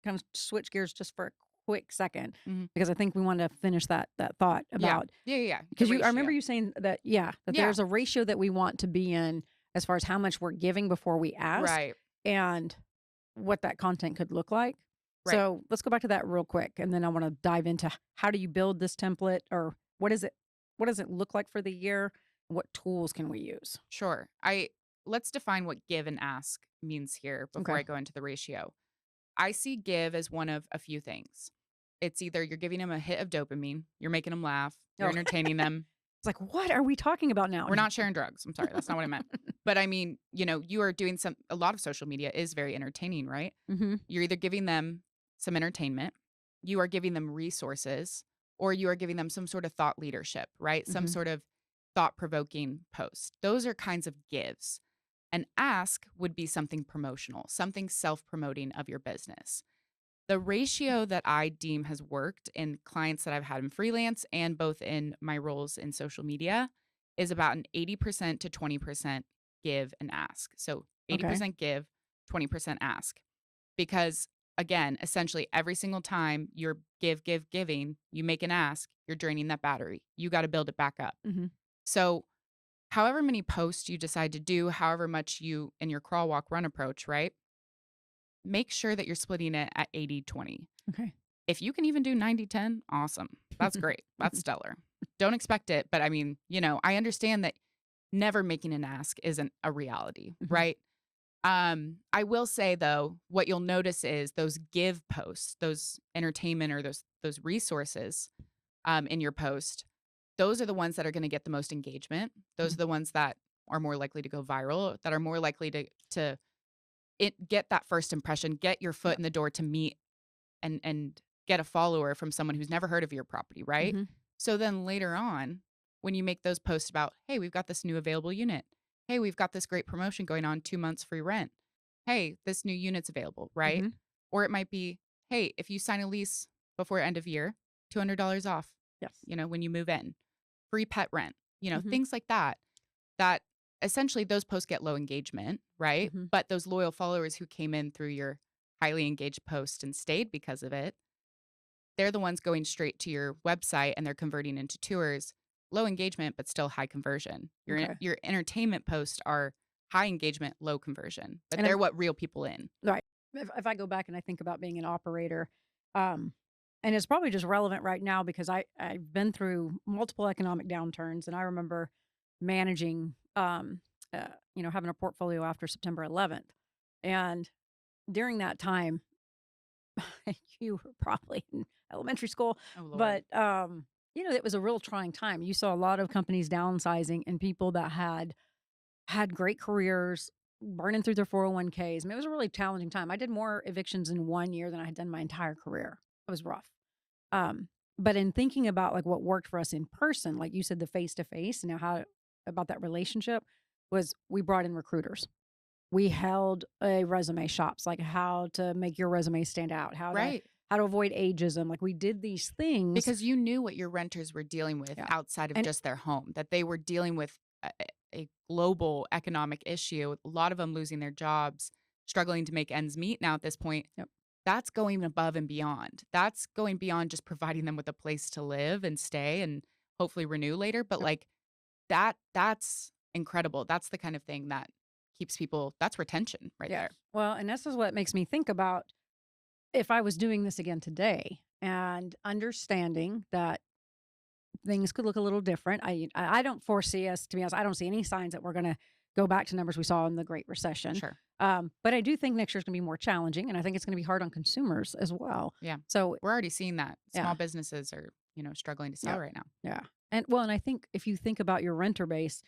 kind of switch gears just for a quick second Mhm. because I think we want to finish that thought Yeah. about Yeah, yeah, yeah. The because I remember ratio. you saying that that Yeah. there's a ratio that we want to be in as far as how much we're giving before we ask Right. and what that content could look like. Right. So let's go back to that real quick, and then I want to dive into how do you build this template, or what does it look like for the year? What tools can we use? Sure. Let's define what give and ask means here before Okay. I go into the ratio. I see give as one of a few things. It's either you're giving them a hit of dopamine, you're making them laugh, you're Oh, entertaining them. it's like what are we talking about now? We're not sharing drugs. I'm sorry, that's not what I meant. But I mean, you are doing a lot of social media is very entertaining, right? Mm-hmm. You're either giving them some entertainment you are giving them resources or you are giving them some sort of thought leadership, right? Some Mhm. sort of thought provoking post. Those are kinds of gives. An ask would be something promotional, something self promoting of your business. The ratio that I deem has worked in clients that I've had in freelance and both in my roles in social media is about an 80% to 20% give and ask. So Okay. 80% give, 20% ask. Because again, essentially every single time you're giving, you make an ask, you're draining that battery. You got to build it back up. Mhm. So however many posts you decide to do, however much you in your crawl, walk, run approach, right? Make sure that you're splitting it at 80-20. Okay. If you can even do 90-10, awesome. That's great. That's stellar. Don't expect it. But I mean, I understand that never making an ask isn't a reality, Mhm. right? I will say though, what you'll notice is those give posts, those entertainment or those resources in your post, those are the ones that are going to get the most engagement. Those Mhm. are the ones that are more likely to go viral, that are more likely to get that first impression, get your foot Yep. in the door to meet and get a follower from someone who's never heard of your property, right? Mhm. So then later on, when you make those posts about, hey, we've got this new available unit. Hey, we've got this great promotion going on, 2 months free rent. Hey, this new unit's available, right? Mhm. Or it might be, hey, if you sign a lease before end of year, $200 off, Yes. when you move in, free pet rent, Mhm. things like that, that essentially those posts get low engagement, right? Mhm. But those loyal followers who came in through your highly engaged post and stayed because of it, they're the ones going straight to your website and they're converting into tours. Low engagement, but still high conversion. Okay. Your entertainment posts are high engagement, low conversion, but And they're what reel people in. right. If I go back and I think about being an operator, um, and it's probably just relevant right now because I've been through multiple economic downturns, and I remember managing, having a portfolio after September 11th, and during that time, you were probably in elementary school, Oh Lord. but it was a real trying time. You saw a lot of companies downsizing and people that had great careers, burning through their 401ks. I mean, it was a really challenging time. I did more evictions in 1 year than I had done my entire career. It was rough. But in thinking about like what worked for us in person, like you said, the face to face, and how about that relationship was we brought in recruiters. We held a resume shops, like how to make your resume stand out, Right. how to avoid ageism. Like we did these things. Because you knew what your renters were dealing with Yeah. outside of And just their home, that they were dealing with a global economic issue, a lot of them losing their jobs, struggling to make ends meet now at this point. yep. That's going above and beyond. That's going beyond just providing them with a place to live and stay and hopefully renew later. But Yep. like that's incredible. That's the kind of thing that keeps people, that's retention right Yeah. there. Well, and this is what makes me think about if I was doing this again today and understanding that things could look a little different. I don't foresee us, to be honest, I don't see any signs that we're going to go back to numbers we saw in the Great Recession. Sure. But I do think next year's going to be more challenging, and I think it's going to be hard on consumers as well. Yeah. So We're already seeing that yeah, small businesses are, struggling to sell yeah, right now. yeah, and I think if you think about your renter base,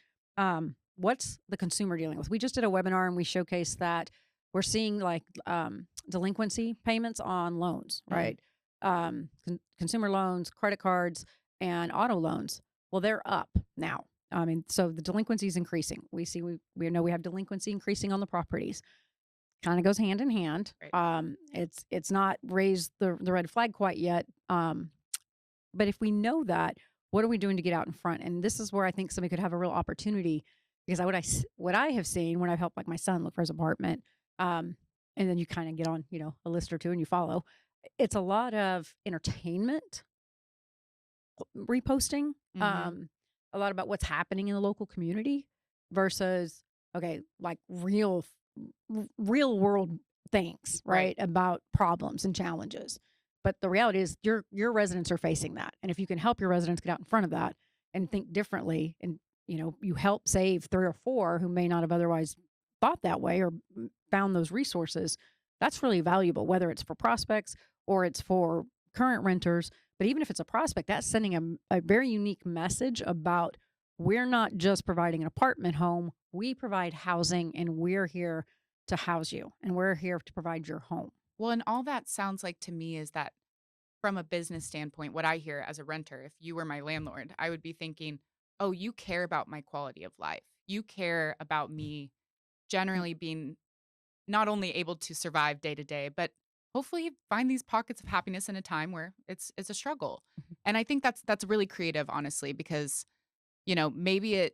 what's the consumer dealing with? We just did a webinar and we showcased that we're seeing like delinquency payments on loans, Mhm. right? Consumer loans, credit cards, and auto loans. Well, they're up now. I mean, so the delinquency is increasing. We know we have delinquency increasing on the properties. Kind of goes hand in hand. Right. It's not raised the red flag quite yet. But if we know that, what are we doing to get out in front? And this is where I think somebody could have a real opportunity because what I have seen when I've helped like my son look for his apartment, and then you kind of get on a list or two and you follow. It's a lot of entertainment reposting, Mhm. a lot about what's happening in the local community versus okay, like real world things, Right. right? About problems and challenges. But the reality is your residents are facing that. And if you can help your residents get out in front of that and think differently and you help save 3 or 4 who may not have otherwise thought that way or found those resources, that's really valuable whether it's for prospects or it's for current renters. But even if it's a prospect, that's sending a very unique message about we're not just providing an apartment home, we provide housing and we're here to house you and we're here to provide your home. Well, and all that sounds like to me is that from a business standpoint, what I hear as a renter, if you were my landlord, I would be thinking, oh, you care about my quality of life. You care about me Mm. generally being not only able to survive day to day, but hopefully find these pockets of happiness in a time where it's a struggle. Mhm. And I think that's really creative, honestly, because maybe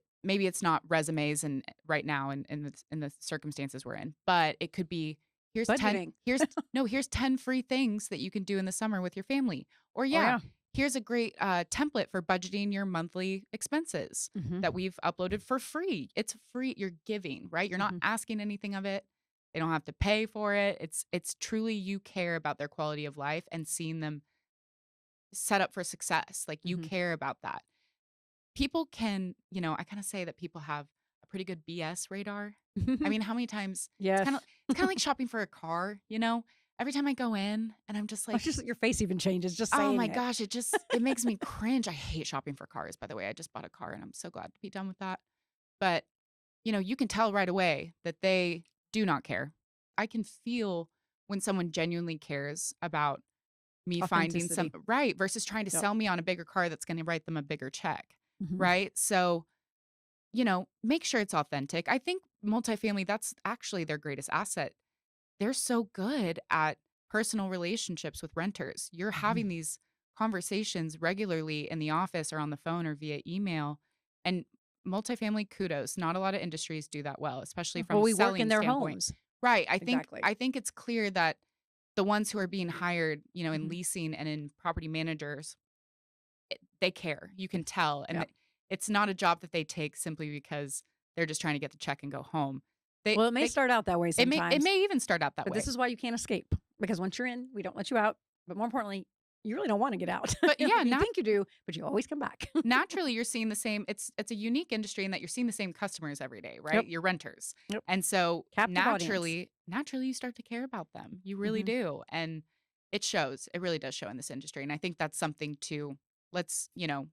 it's not resumes and right now in the circumstances we're in, but it could be Budgeting. here's 10 free things that you can do in the summer with your family. Or Oh yeah, yeah. here's a great template for budgeting your monthly expenses Hmm. that we've uploaded for free. It's free. You're giving, right? You're not Hmm. asking anything of it. They don't have to pay for it. It's truly you care about their quality of life and seeing them set up for success. Like you Hmm. care about that. People can, I kind of say that people have a pretty good BS radar. I mean, how many times Yes. it's kind of like shopping for a car. Every time I go in and I'm just It's like, just your face even changes just oh saying my it. gosh, it makes me cringe. I hate shopping for cars, by the way. I just bought a car and I'm so glad to be done with that. But, you can tell right away that they do not care. I can feel when someone genuinely cares about me finding some Authenticity. right versus trying to Yep. sell me on a bigger car that's going to write them a bigger check. Hmm. Right. So, make sure it's authentic. I think multifamily, that's actually their greatest asset. They're so good at personal relationships with renters. You're Hmm. having these conversations regularly in the office or on the phone or via email. And multifamily, kudos. Not a lot of industries do that well, especially from Well, a we work in selling their standpoint. homes. Right. Exactly. I think it's clear that the ones who are being hired, in Hmm. leasing and in property managers, they care. You can tell. And Yeah. it's not a job that they take simply because they're just trying to get the check and go home. Well, it may They start out that way it sometimes, may even start out that but this way. is why you can't escape because once you're in, we don't let you out. But more importantly, you really don't want to get out. But yeah, You think you do, but you always come back. naturally you're seeing the same it's a unique industry in that you're seeing the same customers every day, Yep. right? Your renters. Yep. And so Captive audience. naturally you start to care about them. You really Hmm. do. And it shows. It really does show in this industry. And I think that's something to let's, you know,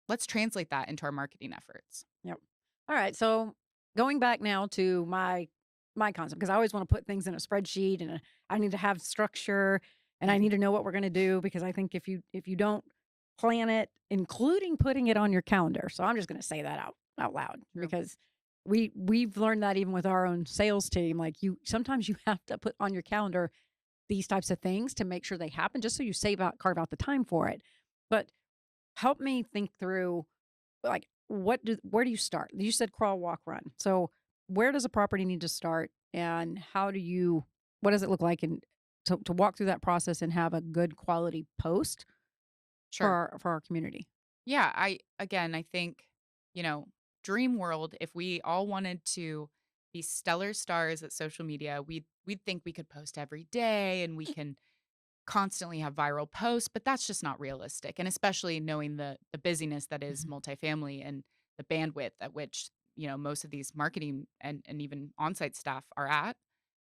let's translate that into our marketing efforts. Yep. All right. So going back now to my concept, because I always want to put things in a spreadsheet and I need to have structure and I Mhm. need to know what we're going to do because I think if you don't plan it, including putting it on your calendar. So I'm just going to say that out loud True. because we've learned that even with our own sales team. Like you sometimes you have to put on your calendar these types of things to make sure they happen, just so you carve out the time for it. But help me think through like where do you start? You said crawl, walk, run. So where does a property need to start and what does it look like and to walk through that process and have a good quality post Sure. for our community? Yeah, I think, you know, dream world, if we all wanted to be stellar stars at social media, we'd think we could post every day and we can constantly have viral posts, but that's just not realistic. And especially knowing the busyness that is Mhm. multifamily and the bandwidth at which, most of these marketing and even on-site staff are at.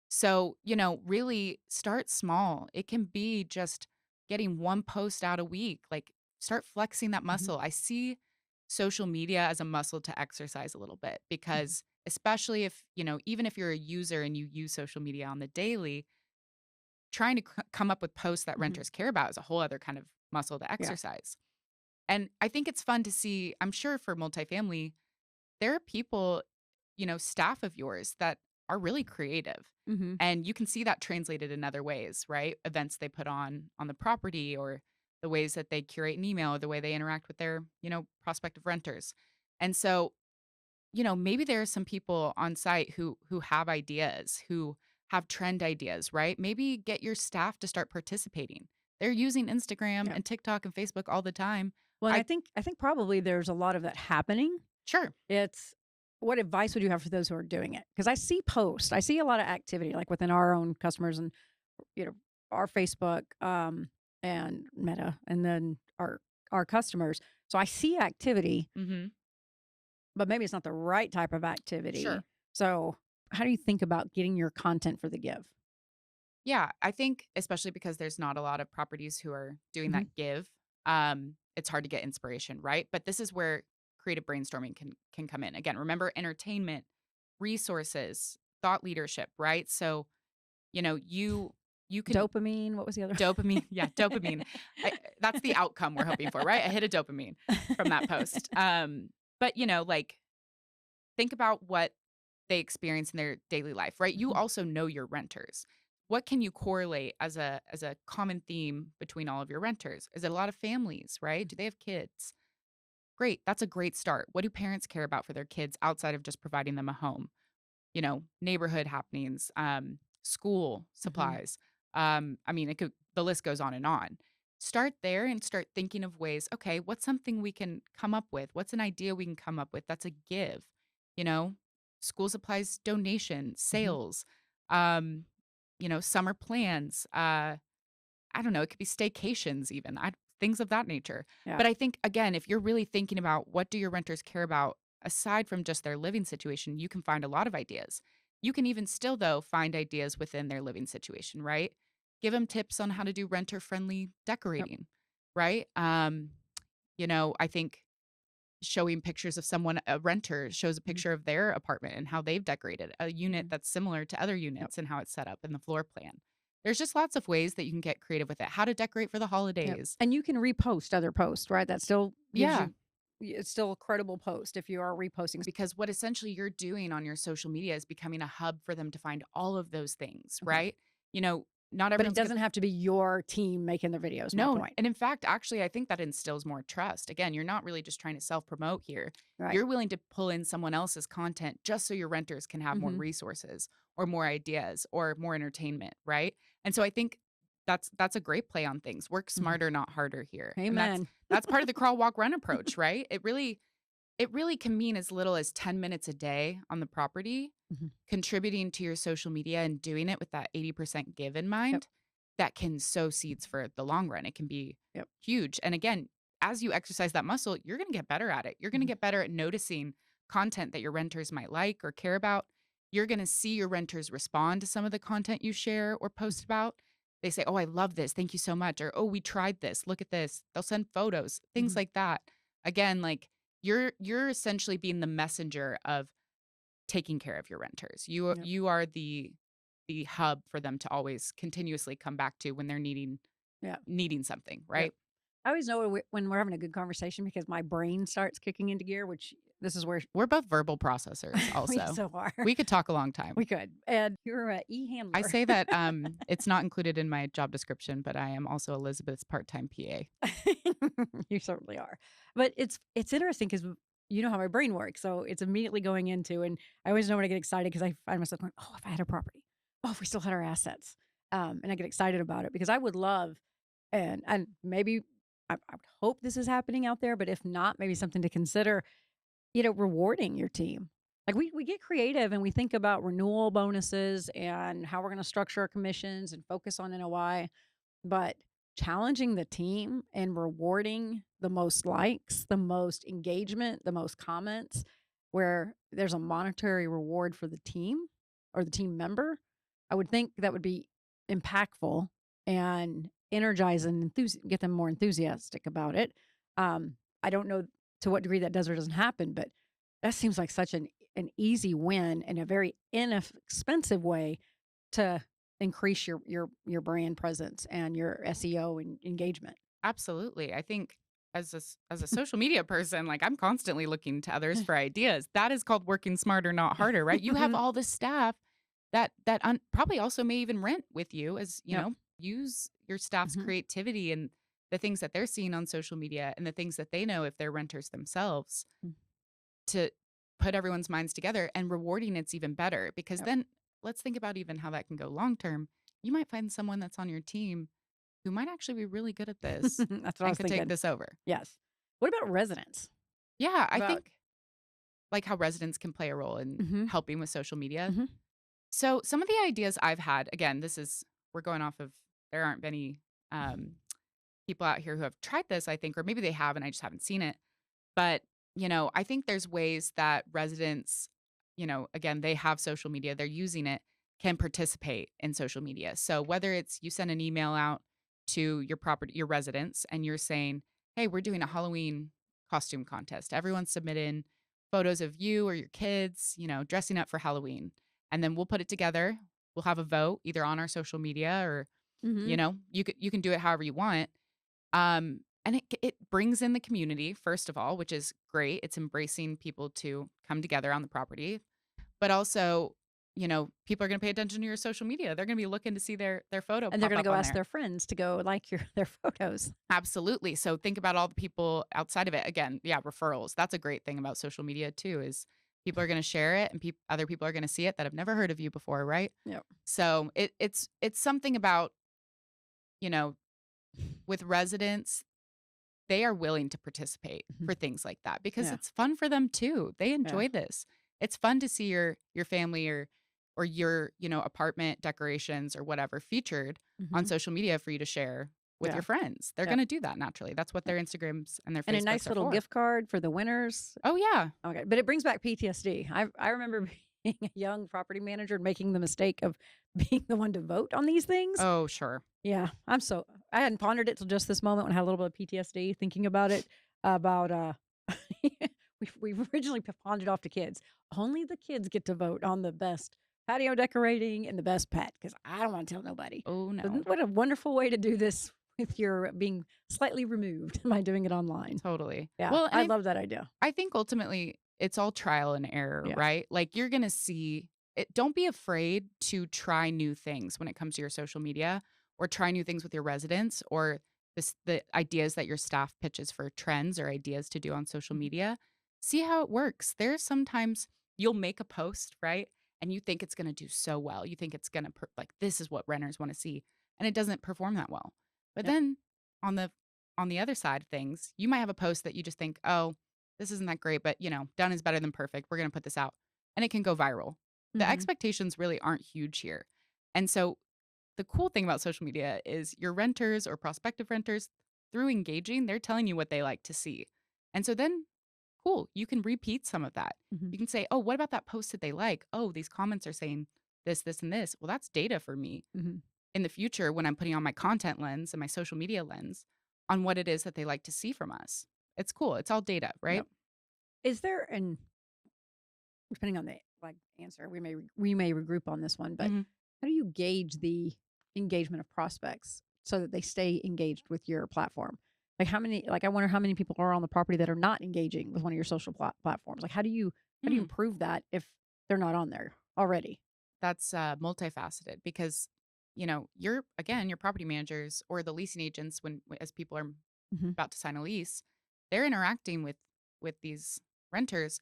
So, really start small. It can be just getting one post out a week. Like start flexing that Mhm. muscle. I see social media as a muscle to exercise a little bit Mhm. because especially if, even if you're a user and you use social media on the daily, trying to come up with posts that Mhm. renters care about is a whole other kind of muscle to Yeah. exercise. And I think it's fun to see, I'm sure for multifamily, there are people, staff of yours that are really creative. Mhm. And you can see that translated in other ways, right? Events they put on the property or the ways that they curate an email or the way they interact with their, prospective renters. And so, maybe there are some people on site who have ideas, who have trend ideas, right? Maybe get your staff to start participating. They're using Instagram Yeah. and TikTok and Facebook all the time. Well, and I I think probably there's a lot of that happening. Sure. It's what advice would you have for those who are doing it? Because I see posts, I see a lot of activity like within our own customers and you know our Facebook and Meta, and then our customers. So I see activity, Mhm. but maybe it's not the right type of Sure. activity. So how do you think about getting your content for the give? Yeah, I think especially because there's not a lot of properties who are doing Hmm. that give, it's hard to get inspiration, right? But this is where creative brainstorming can come in. Again, remember entertainment, resources, thought leadership, right? So, you you can Dopamine. What was the other? dopamine. Yeah, dopamine. That's the outcome we're hoping for, right? I hit a dopamine from that post. But like think about what they experience in their daily life, right? You Mhm. also know your renters. What can you correlate as a common theme between all of your renters? Is it a lot of families, right? Do they have kids? Great. That's a great start. What do parents care about for their kids outside of just providing them a home? Neighborhood happenings, school Mhm. supplies. I mean, the list goes on and on. Start there and start thinking of ways, okay, what's something we can come up with? What's an idea we can come up with that's a give? You know, school supplies donation, Mhm. sales, um, summer plans. I don't know, it could be staycations even, things of that nature. Yeah. But I think, again, if you're really thinking about what do your renters care about aside from just their living situation, you can find a lot of ideas. You can even still, though, find ideas within their living situation, right? Give them tips on how to do renter friendly Yep. decorating, right? I think showing pictures of someone, a renter shows a Mhm. picture of their apartment and how they've decorated a unit Mhm. that's similar to other Yep. units and how it's set up in the floor plan. There's just lots of ways that you can get creative with it. How to decorate for the Yep. holidays. And you can repost other posts, right? That still gives Yeah, you it's still a credible post if you are reposting. because what essentially you're doing on your social media is becoming a hub for them to find all of those things, Okay. right? Not But it everyone's going doesn't have to be your team making the videos, my No, point. and in fact, actually, I think that instills more trust. Again, you're not really just trying to self-promote here. Right. You're willing to pull in someone else's content just so your renters can have more Mhm. resources or more ideas or more entertainment, right? And so I think that's a great play on things. Work Mhm. smarter, not harder here. And that's Amen. that's part of the crawl, walk, run approach, right? It really can mean as little as 10 minutes a day on the property, Mhm. contributing to your social media and doing it with that 80% give in Yep. mind. That can sow seeds for the long run. It can be Yep. huge. And again, as you exercise that muscle, you're going to get better at it. You're going to Mhm. get better at noticing content that your renters might like or care about. You're going to see your renters respond to some of the content you share or post about. They say, "Oh, I love this. Thank you so much." Or, "Oh, we tried this. Look at this." They'll send photos, things Mhm. like that. Again, like you're essentially being the messenger of taking care of your renters. You Yep. you are the hub for them to always continuously come back to when they're Yeah. needing something, Yep. right? I always know when we're having a good conversation because my brain starts kicking into gear, which this is where We're both verbal processors we also. so are. We could talk a long time. We could. And you're a I e-handler. say that it's not included in my job description, but I am also Elizabeth's part-time PA. You certainly are. But it's interesting because you know how my brain works. So it's immediately going into, and I always know when I get excited because I find myself going, oh, if I had a property, oh, if we still had our assets. And I get excited about it because I would love, and maybe I would hope this is happening out there, but if not, maybe something to consider, rewarding your team. Like we get creative and we think about renewal bonuses and how we're going to structure our commissions and focus on NOI. But challenging the team and rewarding the most likes, the most engagement, the most comments, where there's a monetary reward for the team or the team member, I would think that would be impactful and energize and get them more enthusiastic about it. I don't know to what degree that does or doesn't happen, but that seems like such an easy win and a very inexpensive way to increase your brand presence and your SEO and engagement. Absolutely. I think as a social media person, like I'm constantly looking to others for ideas. That is called working smarter, not harder, right? You have all this staff that probably also may even rent with you as, Yep. use your staff's Mhm. creativity and the things that they're seeing on social media and the things that they know if they're renters themselves Mm. to put everyone's minds together, and rewarding it's even better because Yep. then let's think about even how that can go long term. You might find someone that's on your team who might actually be really good at this That's what I and was could take thinking. this over. Yes. What about residents? Yeah, I About think like how residents can play a role in Mhm. helping with social media. Mhm. So some of the ideas I've had, again, we're going off of there aren't many um, people out here who have tried this, I think, or maybe they have and I just haven't seen it. But, I think there's ways that residents, again, they have social media, they're using it, can participate in social media. So whether it's you send an email out to your residents, and you're saying, hey, we're doing a Halloween costume contest. Everyone submit in photos of you or your kids, dressing up for Halloween. And then we'll put it together. We'll have a vote either on our social media or Mhm. You can do it however you want. And it brings in the community, first of all, which is great. It's embracing people to come together on the property, but also, people are going to pay attention to your social media. They're going to be looking to see their photo And they're pop gonna up go on ask there. their friends to go like their photos. Absolutely. So think about all the people outside of it. Again, yeah, referrals. That's a great thing about social media too, is people are going to share it and other people are going to see it that have never heard of you before, right? Yep. So it's something about, you know, with residents, they are willing to participate Mhm. for things like that because Yeah. it's fun for them too. They Yeah. enjoy this. It's fun to see your family or your, apartment decorations or whatever featured on Mhm. social media for you to share with Yeah. your friends. They're Yep. going to do that naturally. That's what Yep. their Instagrams and their And a Facebooks nice are little for. gift card for the winners. Oh yeah. Okay, but it brings back PTSD. I remember being a young property manager and making the mistake of being the one to vote on these things. Oh, sure. Yeah, I hadn't pondered it till just this moment when I had a little bit of PTSD thinking about it. About we originally pawned it off to kids. Only the kids get to vote on the best patio decorating and the best pet because I don't want to tell nobody. Oh So no. what a wonderful way to do this with your being slightly removed by doing it online. Totally. Yeah, Well, and I love that idea. I think ultimately it's all trial and error, Yeah. right? Like you're going to see it. Don't be afraid to try new things when it comes to your social media or try new things with your residents or the ideas that your staff pitches for trends or ideas to do on social Mhm. media. See how it works. There's sometimes you'll make a post, right? And you think it's going to do so well. You think it's going to like this is what renters want to see and it doesn't perform that well. But Yep. then on the on the other side of things, you might have a post that you just think, "Oh, this isn't that great, but done is better than perfect. We're going to put this out." And it can go viral. The Mhm. expectations really aren't huge here. And so the cool thing about social media is your renters or prospective renters, through engaging, they're telling you what they like to see. And so then, cool, you can repeat some of that. Mhm. You can say, "Oh, what about that post that they like? Oh, these comments are saying this, this, and this." Well, that's data for me Mhm. in the future when I'm putting on my content lens and my social media lens on what it is that they like to see from us. It's cool. It's all data, right? Yep. Is there an depending on the answer, we may regroup on this one, but Mhm. how do you gauge the engagement of prospects so that they stay engaged with your platform? I wonder how many people are on the property that are not engaging with one of your social platforms. Like how do you Mm. improve that if they're not on there already? That's multifaceted because your property managers or the leasing agents as people are Mhm. about to sign a lease, they're interacting with these renters.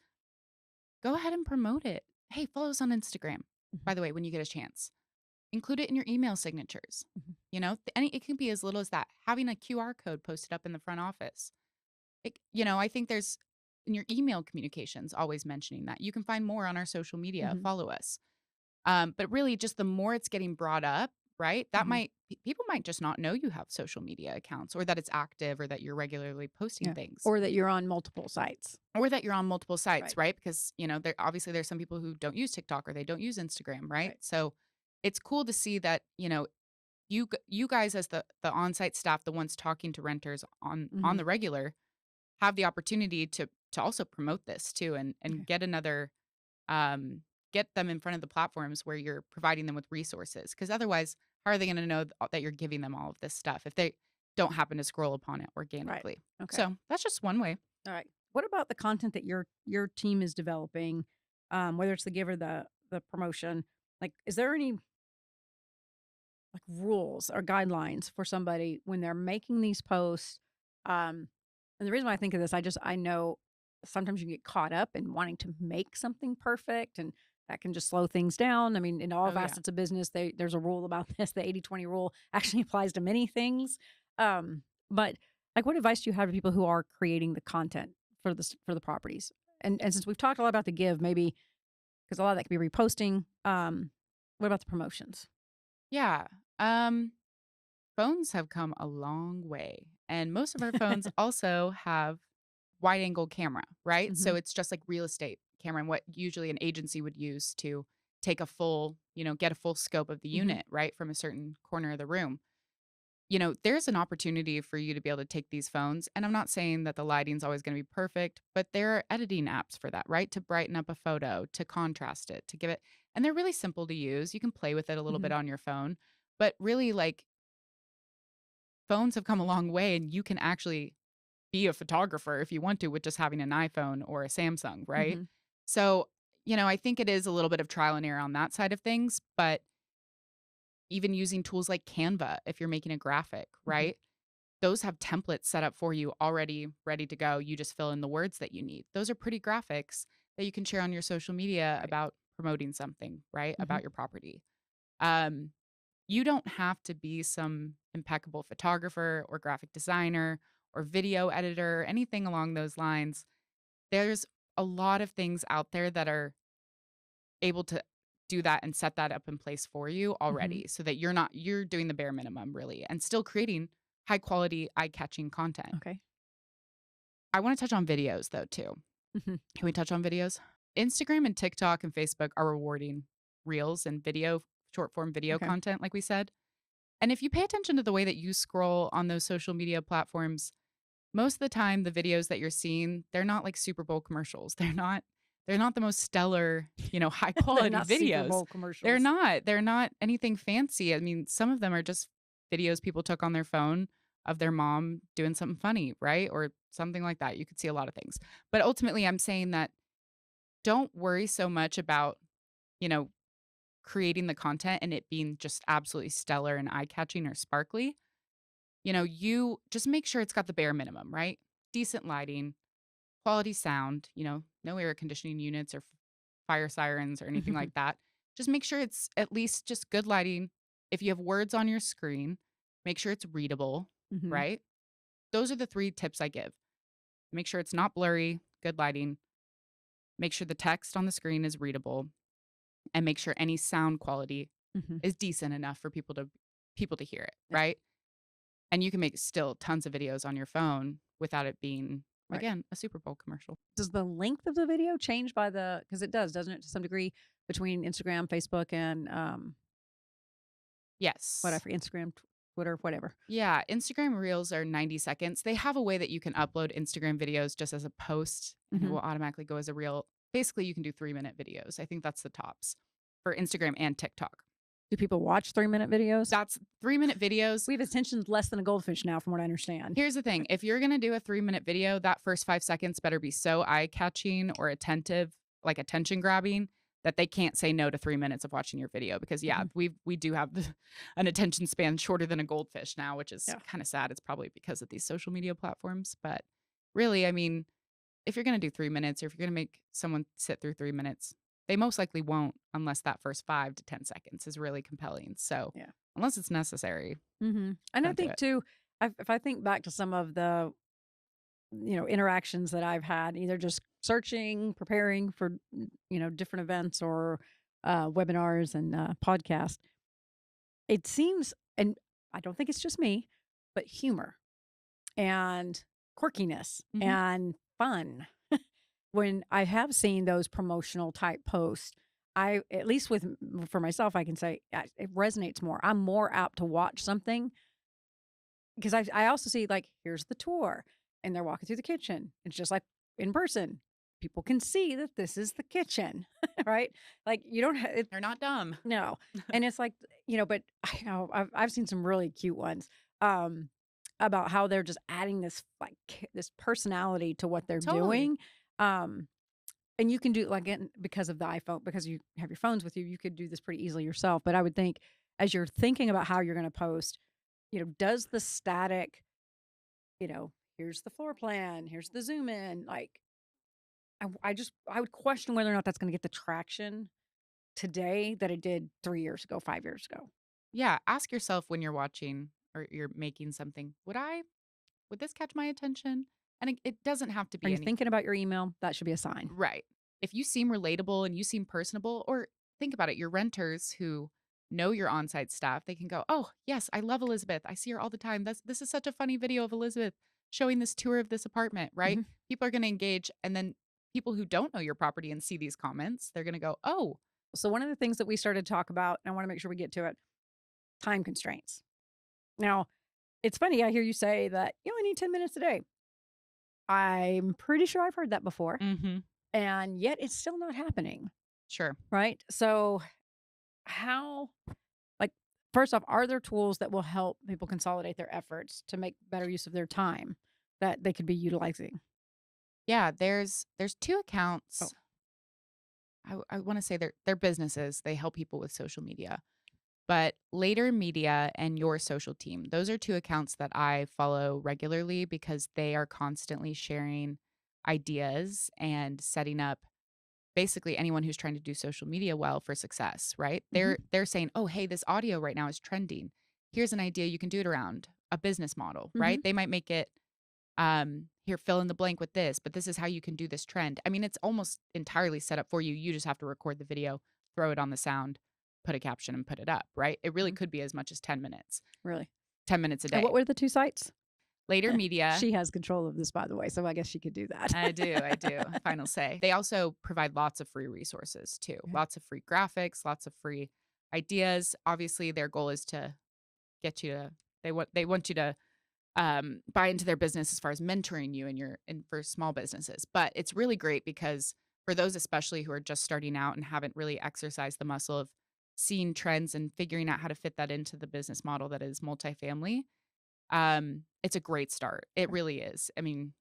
Go ahead and promote it. Hey, follow us on Instagram. Mhm. By the way, when you get a chance, include it in your email signatures. Mhm. It can be as little as that. Having a QR code posted up in the front office. I think there's in your email communications always mentioning that. You can find more on our social media. Mhm. Follow us. But really, just the more it's getting brought up, right? Mhm. People might just not know you have social media accounts or that it's active or that you're regularly posting Yeah. things Or that you're on multiple sites. or that you're on multiple sites, Right. right? Because, there's some people who don't use TikTok or they don't use Instagram, right? Right. So it's cool to see that, you guys as the on-site staff, the ones talking to renters on Mhm. the regular, have the opportunity to also promote this too and Okay. get another get them in front of the platforms where you're providing them with resources. Because otherwise, how are they going to know that you're giving them all of this stuff if they don't happen to scroll upon it Right. organically? Okay. So that's just one way. All right. What about the content that your team is developing, whether it's the give or the promotion? Like, is there any like rules or guidelines for somebody when they're making these posts? And the reason why I think of this, I know sometimes you get caught up in wanting to make something perfect, and that can just slow things down. I mean, in all Oh yeah. facets of business, there's a rule about this. The 80/20 rule actually applies to many things. But like, what advice do you have to people who are creating the content for the properties? And since we've talked a lot about the give, maybe because a lot of that could be reposting. What about the promotions? Yeah. Phones have come a long way. And most of our phones also have wide angle camera, right? Hmm. So it's just like real estate camera and what usually an agency would use to take a full, get a full scope of the Hmm. unit, right? From a certain corner of the room. There's an opportunity for you to be able to take these phones. And I'm not saying that the lighting's always going to be perfect, but there are editing apps for that, right? To brighten up a photo, to contrast it, to give it, and they're really simple to use. You can play with it a little Hmm. bit on your phone, but really like phones have come a long way and you can actually be a photographer if you want to with just having an iPhone or a Samsung, right? Hmm. So, I think it is a little bit of trial and error on that side of things, but even using tools like Canva, if you're making a graphic, Hmm. right? Those have templates set up for you already ready to go. You just fill in the words that you need. Those are pretty graphics that you can share on your social media Right. about promoting something, right? Hmm. About your property. Um, you don't have to be some impeccable photographer or graphic designer or video editor, anything along those lines. There's a lot of things out there that are able to do that and set that up in place for you Hmm. already so that you're doing the bare minimum really and still creating high quality, eye-catching content. Okay. I want to touch on videos though too. Hmm. Can we touch on videos? Instagram and TikTok and Facebook are rewarding reels and short form video Okay. content, like we said. And if you pay attention to the way that you scroll on those social media platforms, most of the time the videos that you're seeing, they're not like Super Bowl commercials. They're not the most stellar, high They're quality not Super videos. Bowl They're commercials. not. They're not anything fancy. I mean, some of them are just videos people took on their phone of their mom doing something funny, right? Or something like that. You could see a lot of things. But ultimately, I'm saying that don't worry so much about, you know, creating the content and it being just absolutely stellar and eye-catching or sparkly. You just make sure it's got the bare minimum, right? Decent lighting, quality sound, no air conditioning units or fire sirens or anything Hmm. like that. Just make sure it's at least just good lighting. If you have words on your screen, make sure it's readable, Hmm. right? Those are the three tips I give. Make sure it's not blurry, good lighting, make sure the text on the screen is readable, and make sure any sound quality Hmm. is decent enough for people to hear it, Yeah. right? And you can make still tons of videos on your phone without it being Right. again a Super Bowl commercial. Does the length of the video change by because it does, doesn't it, to some degree between Instagram, Facebook, and what I Yes. forget, Instagram, Twitter, whatever. Yeah, Instagram Reels are 90 seconds. They have a way that you can upload Instagram videos just as a post and it Hmm. will automatically go as a reel. Basically, you can do 3-minute videos. I think that's the tops for Instagram and TikTok. Do people watch 3-minute videos? That's 3-minute videos. We have attention less than a goldfish now, from what I understand. Here's the thing, if you're going to do a 3-minute video, that first 5 seconds better be so eye-catching or attentive, like attention grabbing, that they can't say no to 3 minutes of watching your video because yeah, Mhm. we do have an attention span shorter than a goldfish now, which is Yeah. kind of sad. It's probably because of these social media platforms, but really, I mean, if you're going to do 3 minutes or if you're going to make someone sit through 3 minutes, they most likely won't unless that first 5 to 10 seconds is really compelling. So, Yeah. unless it's necessary, And I don't do think it. too, if I think back to some of the interactions that I've had, either just searching, preparing for different events or webinars and podcasts, it seems, and I don't think it's just me, but humor and quirkiness Mhm. and fun. When I have seen those promotional type posts, at least for myself, I can say it resonates more. I'm more apt to watch something because I also see, like, here's the tour and they're walking through the kitchen. It's just like in person. People can see that this is the kitchen, right? Like you don't have They're not dumb. no, and it's like, but I know I've seen some really cute ones um, about how they're just adding this like this personality to what they're Totally. doing. Um, and you can do like because of the iPhone, because you have your phones with you, you could do this pretty easily yourself. But I would think as you're thinking about how you're going to post, does the static, here's the floor plan, here's the zoom in, like I would question whether or not that's going to get the traction today that it did 3 years ago, 5 years ago. Yeah, ask yourself when you're watching or you're making something, would this catch my attention? And it doesn't have to Are be you any thinking about your email? That should be a sign. right. If you seem relatable and you seem personable, or think about it, your renters who know your on-site staff, they can go, "Oh, yes, I love Elizabeth. I see her all the time. This is such a funny video of Elizabeth showing this tour of this apartment," right? Mhm. People are going to engage and then people who don't know your property and see these comments, they're going to go, "Oh, So one of the things that we started to talk about, and I want to make sure we get to it, time constraints. Now, it's funny, I hear you say that you only need 10 minutes a day. I'm pretty sure I've heard that before, mhm, and yet it's still not happening, sure." right? So how like first off, are there tools that will help people consolidate their efforts to make better use of their time that they could be utilizing? Yeah, there's two Oh, accounts. I want to say they're businesses. They help people with social media. But Later Media and Your Social Team, those are two accounts that I follow regularly because they are constantly sharing ideas and setting up basically anyone who's trying to do social media well for success, right? hmm They're saying, "Oh, hey, this audio right now is trending. Here's an idea you can do it around a business model," hmm right? They might make it here, fill in the blank with this, but this is how you can do this trend. I mean, it's almost entirely set up for you. You just have to record the video, throw it on the sound, put a caption and put it up, right? It really hmm could be as much as 10 minutes, Really. 10 minutes a And what day. were the two sites? Later Media, She has control of this, by the way, so I guess she could do that. I do. Final say. They also provide lots of free resources too. Okay. Lots of free graphics, lots of free ideas. Obviously, their goal is to get you to they want you to buy into their business as far as mentoring you and for small businesses. But it's really great because for those especially who are just starting out and haven't really exercised the muscle of seeing trends and figuring out how to fit that into the business model that is multifamily, it's a great start. It really is. I mean,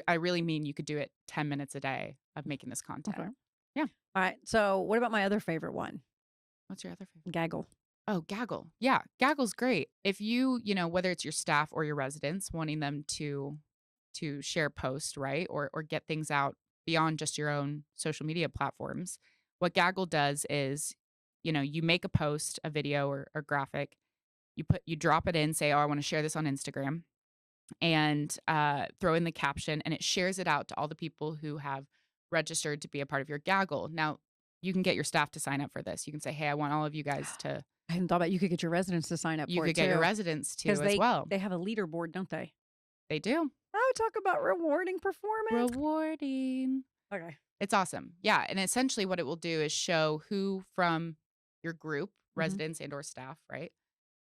I really mean you could do it 10 minutes a day of making this content. Okay. Yeah. All right. So, what about my other favorite one? What's your other favorite? Gaggle. Oh, Gaggle. Yeah, Gaggle's great. If whether it's your staff or your residents wanting them to share posts, right? Or get things out beyond just your own social media platforms. What Gaggle does is, you make a post, a video or graphic, you drop it in, say, "Oh, I want to share this on Instagram," and throw in the caption, and it shares it out to all the people who have registered to be a part of your Gaggle. Now, you can get your staff to sign up for this. You can say, "Hey, I want all of you guys to." I hadn't thought about you could get your residents to sign up You for could it get your too, residents to because as well. they have a leaderboard, don't they? They do. Oh, talk about rewarding performance. Rewarding. Okay. It's awesome. Yeah, and essentially what it will do is show who from your group, hmm residents and or staff, right,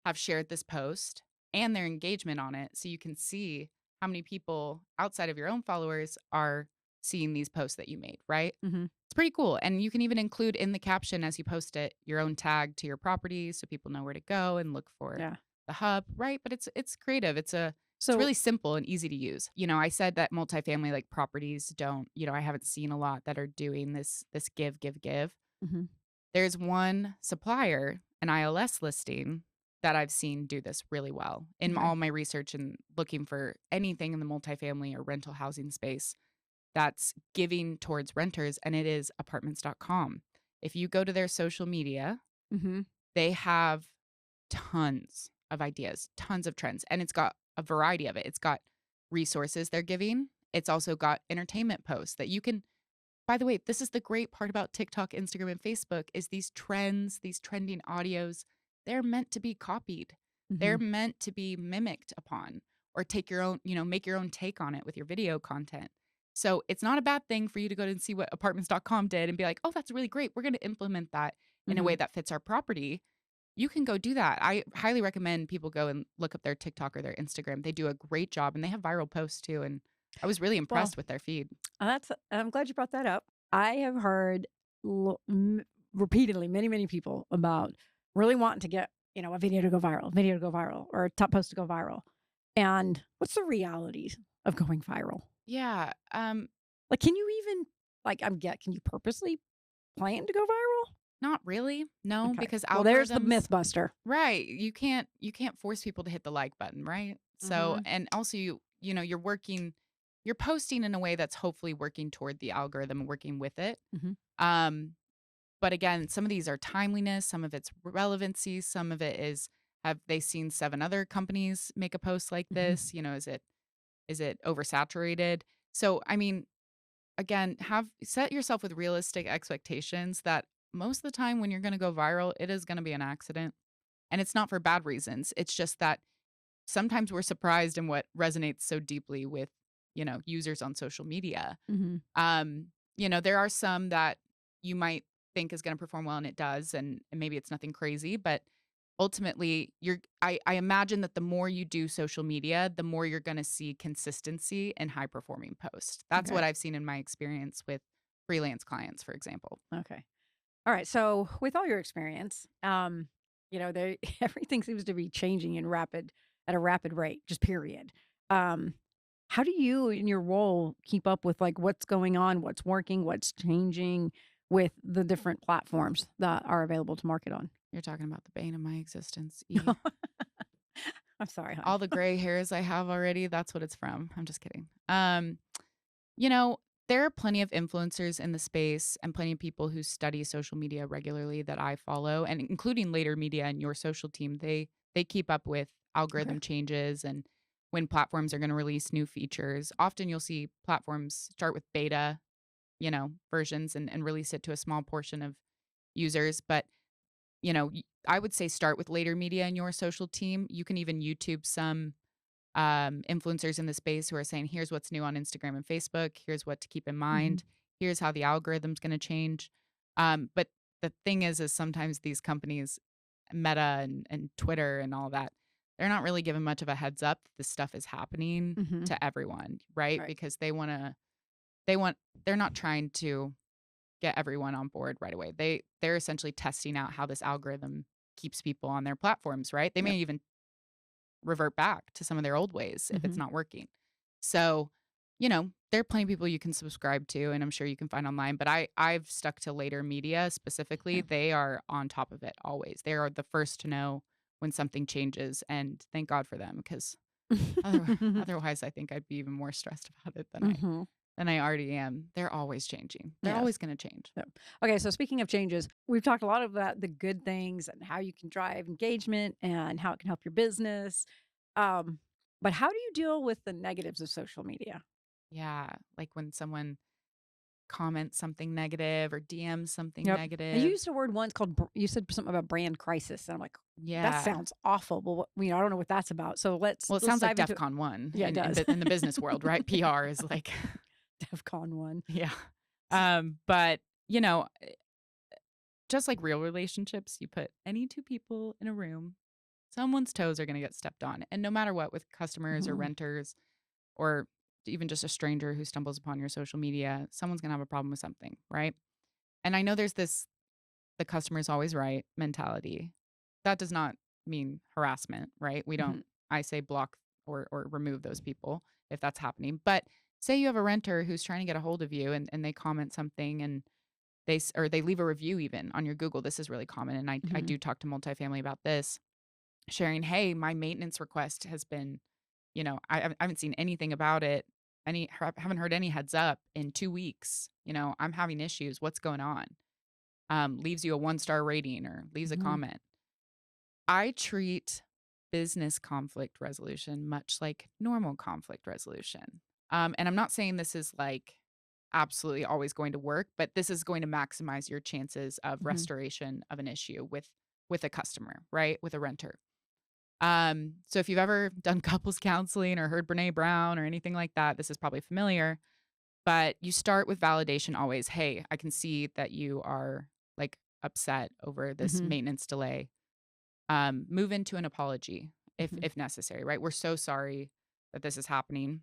have shared this post and their engagement on it so you can see how many people outside of your own followers are seeing these posts that you made, right? hmm It's pretty cool. And you can even include in the caption as you post it your own tag to your property so people know where to go and look for Yeah. the hub, right? But it's creative. It's So, really simple and easy to use. I said that multifamily like properties don't, I haven't seen a lot that are doing this give. mhm. There's one supplier, an ILS listing, that I've seen do this really well in Okay. all my research and looking for anything in the multifamily or rental housing space that's giving towards renters, and it is apartments.com. If you go to their social media, hmm they have tons of ideas, tons of trends, and it's got a variety of it. It's got resources they're giving. It's also got entertainment posts that you can. By the way, this is the great part about TikTok, Instagram, and Facebook is these trends, these trending audios, they're meant to be copied. hmm They're meant to be mimicked upon or take your own, make your own take on it with your video content. So it's not a bad thing for you to go and see what apartments.com did and be like, oh, that's really great. We're going to implement that in a hmm way that fits our property. You can go do that. I highly recommend people go and look up their TikTok or their Instagram. They do a great job and they have viral posts too. And I was really Well, impressed with their feed. I'm glad you brought that up. I have heard repeatedly, many people about really wanting to get a video to go viral, or a top post to go viral. And what's the realities of going viral? Yeah. Like, can you even can you purposely plan to go viral? Not really. No, Okay. because Well, there's the algorithms, myth buster. right. You can't force people to hit the like button, right? So, hmm and also you're posting in a way that's hopefully working toward the algorithm and working with it. hmm Um, but again, some of these are timeliness, some of it's relevancy, some of it is have they seen seven other companies make a post like hmm this? Is it oversaturated? So, I mean, again, have set yourself with realistic expectations that most of the time when you're going to go viral, it is going to be an accident. And it's not for bad reasons. It's just that sometimes we're surprised in what resonates so deeply with, users on social media. hmm There are some that you might think is going to perform well and it does, and maybe it's nothing crazy, but ultimately I imagine that the more you do social media, the more you're going to see consistency and high performing posts. That's Okay. what I've seen in my experience with freelance clients, for example. Okay. All right. So, with all your experience, They everything seems to be changing at a rapid rate, just period. Um, how do you in your role keep up with like what's going on, what's working, what's changing with the different platforms that are available to market on? You're talking about the bane of my existence. E. I'm sorry, hon. All the gray hairs I have already, that's what it's from. I'm just kidding. You know, there are plenty of influencers in the space and plenty of people who study social media regularly that I follow, and including Later Media and your social team. They keep up with Okay. algorithm changes and when platforms are going to release new features. Often you'll see platforms start with beta, versions and release it to a small portion of users. But I would say start with Later Media and your social team. You can even YouTube some influencers in the space who are saying, here's what's new on Instagram and Facebook. Here's what to keep in Hmm. mind. Here's how the algorithm's going to change. But the thing is sometimes these companies, Meta and Twitter and all that, they're not really giving much of a heads up that this stuff is happening Hmm. to everyone, right? Right. Because they're not trying to get everyone on board right away. They're essentially testing out how this algorithm keeps people on their platforms, right? They Yep. may even revert back to some of their old ways if it's Hmm. not working. So, there are plenty of people you can subscribe to and I'm sure you can find online, but I've stuck to Later Media specifically. Okay. They are on top of it always. They are the first to know when something changes and thank God for them because otherwise I think I'd be even more stressed about it Hmm. than I already am. They're always changing. They're Yes. always going to change. Yep. Okay, so speaking of changes, we've talked a lot about the good things and how you can drive engagement and how it can help your business. Um, but how do you deal with the negatives of social media? Yeah, like when someone comments something negative or DMs something Yep. And you negative. used a word once called you said something about brand crisis, and I'm like, that Yeah. sounds awful. But I don't know what that's about. So Well, it let's sounds like dive into it. DEFCON 1 Yeah, it does. in the business world, right? PR is like DevCon one. yeah. But, you know, just like real relationships, you put any two people in a room, someone's toes are going to get stepped on. And no matter what, with customers or Hmm. renters or even just a stranger who stumbles upon your social media, someone's going to have a problem with something, right? And I know there's this the customer's always right mentality. That does not mean harassment, right? We don't, Hmm. I say block or remove those people if that's happening. But say you have a renter who's trying to get a hold of you and they comment something and or they leave a review even on your Google. This is really common. And I Hmm. do talk to multifamily about this, sharing, hey, my maintenance request has been, I haven't seen anything about it. Haven't heard any heads up in 2 weeks. I'm having issues. What's going on? Leaves you a 1-star rating or leaves a Hmm. comment. I treat business conflict resolution much like normal conflict resolution. And I'm not saying this is like absolutely always going to work, but this is going to maximize your chances of Hmm. restoration of an issue with a customer, right? With a renter. So if you've ever done couples counseling or heard Brene Brown or anything like that, this is probably familiar. But you start with validation always. Hey, I can see that you are like upset over this Hmm. maintenance delay. Move into an apology Hmm. if necessary, right? We're so sorry that this is happening.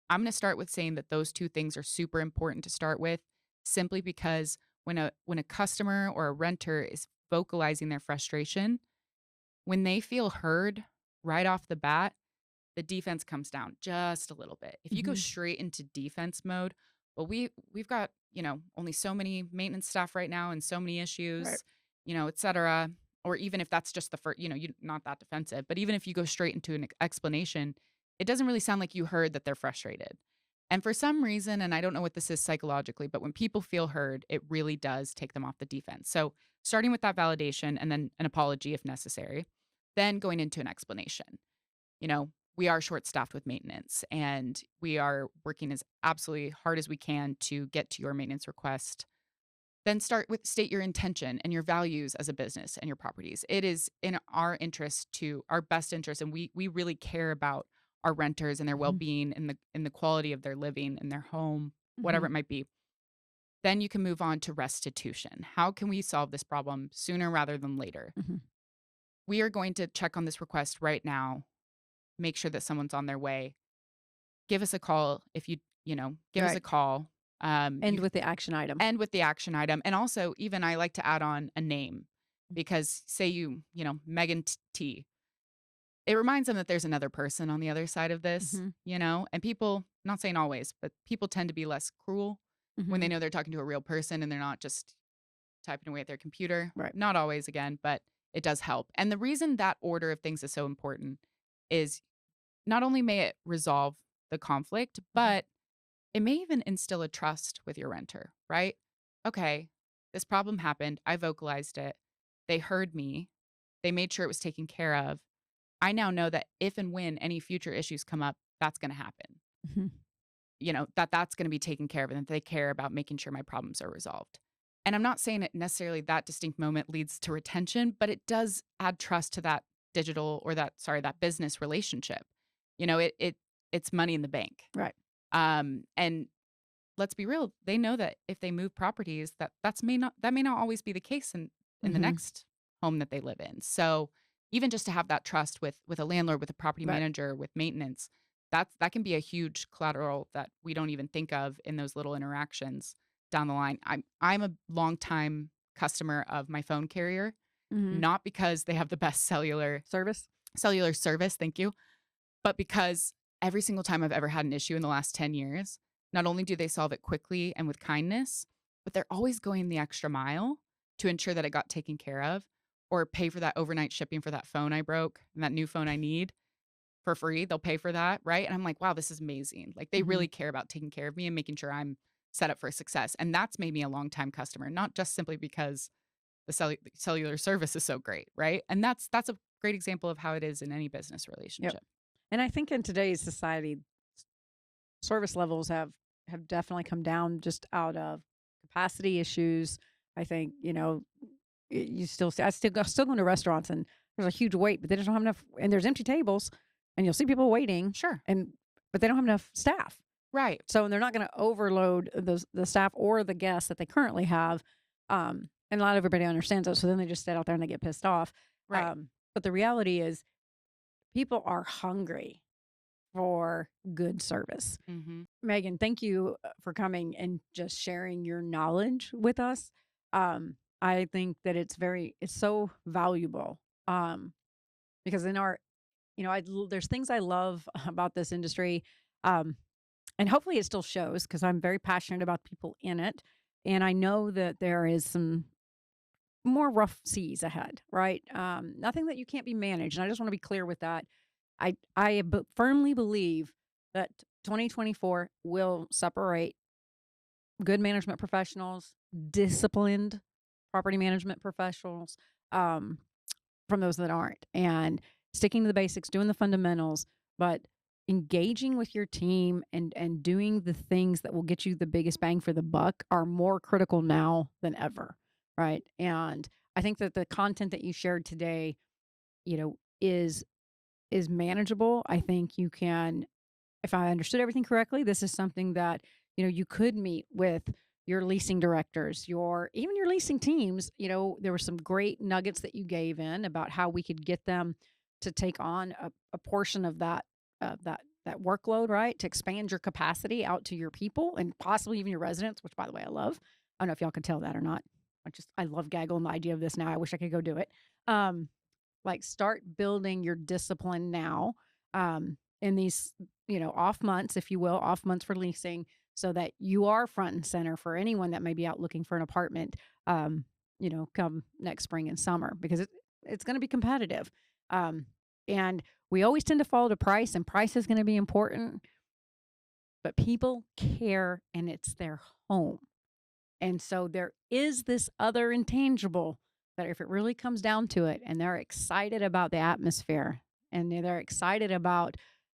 I'm going to start with saying that those two things are super important to start with simply because when a customer or a renter is vocalizing their frustration, when they feel heard right off the bat, the defense comes down just a little bit. If you go Hmm. straight into defense mode, well, we've got, only so many maintenance staff right now and so many Right. issues, et cetera. Or even if that's just the first, you not that defensive, but even if you go straight into an explanation, it doesn't really sound like you heard that they're frustrated. And for some reason, and I don't know what this is psychologically, but when people feel heard, it really does take them off the defense. So starting with that validation and then an apology if necessary, then going into an explanation. We are short staffed with maintenance and we are working as absolutely hard as we can to get to your maintenance request. Then state your intention and your values as a business and your properties. It is in our interest our best interest, and we really care about our renters and their Hmm. well-being and the quality of their living in their home, whatever Hmm. it might be. Then you can move on to restitution. How can we solve this problem sooner rather than later? Hmm. We are going to check on this request right now, make sure that someone's on their way. Give us a call if give us a Right. call. End You with the action item. end with the action item. And also, even I like to add on a name. because say Megan T, it reminds them that there's another person on the other side of this, Mm-hmm. and people, not saying always, but people tend to be less cruel when Mm-hmm. they know they're talking to a real person and they're not just typing away at their computer. Right. Not always, again, but it does help. And the reason that order of things is so important is not only may it resolve the conflict, but it may even instill a trust with your renter, right? Okay, this problem happened. I vocalized it. They heard me. They made sure it was taken care of. I now know that if and when any future issues come up, that's going to happen. Mm-hmm. That's going to be taken care of and that they care about making sure my problems are resolved. And I'm not saying it necessarily that distinct moment leads to retention, but it does add trust to that that business relationship. It's money in the bank. Right. And let's be real, they know that if they move properties, that may not always be the case in the Mm-hmm. next home that they live in. So even just to have that trust with a landlord, with a property Right. manager, with maintenance, that can be a huge collateral that we don't even think of in those little interactions down the line. I'm a longtime customer of my phone carrier, Mm-hmm. not because they have the best Service. cellular service, thank you, but because every single time I've ever had an issue in the last 10 years, not only do they solve it quickly and with kindness, but they're always going the extra mile to ensure that it got taken care of or pay for that overnight shipping for that phone I broke and that new phone I need for free. They'll pay for that, right? And I'm like, wow, this is amazing. Like they Mm-hmm. really care about taking care of me and making sure I'm set up for success. And that's made me a long-time customer, not just simply because the cellular service is so great, right? And that's a great example of how it is in any business Yep. relationship. And I think in today's society, service levels have definitely come down just out of capacity issues. I think you still see, still going to restaurants and there's a huge wait, but they just don't have enough, and there's empty tables, and you'll see people waiting, Sure. but they don't have enough staff. Right. So they're not going to overload the staff or the guests that they currently have. And not everybody understands that. So then they just sit out there and they get pissed off. Right. But the reality is people are hungry for good service. Mm-hmm. Megan, thank you for coming and just sharing your knowledge with us. I think that it's so valuable. Because in our, there's things I love about this industry. And hopefully it still shows because I'm very passionate about people in it. And I know that there is some more rough seas ahead, right? Nothing that you can't be managed. And I just want to be clear with that. I firmly believe that 2024 will separate good management professionals, disciplined property management professionals from those that aren't, and sticking to the basics, doing the fundamentals, but engaging with your team and doing the things that will get you the biggest bang for the buck are more critical now than ever, right? And I think that the content that you shared today, is manageable. I think you can, if I understood everything correctly, this is something that, you could meet with your leasing directors, even your leasing teams. There were some great nuggets that you gave in about how we could get them to take on a portion of that workload, right? To expand your capacity out to your people and possibly even your residents, which by the way, I love. I don't know if y'all can tell that or not. I love gaggling the idea of this now. I wish I could go do it. Like start building your discipline now, in these, off months, if you will, off months for leasing, so that you are front and center for anyone that may be out looking for an apartment, come next spring and summer, because it's going to be competitive. And we always tend to follow the price, and price is going to be important, but people care and it's their home. And so there is this other intangible that if it really comes down to it, and they're excited about the atmosphere and they're excited about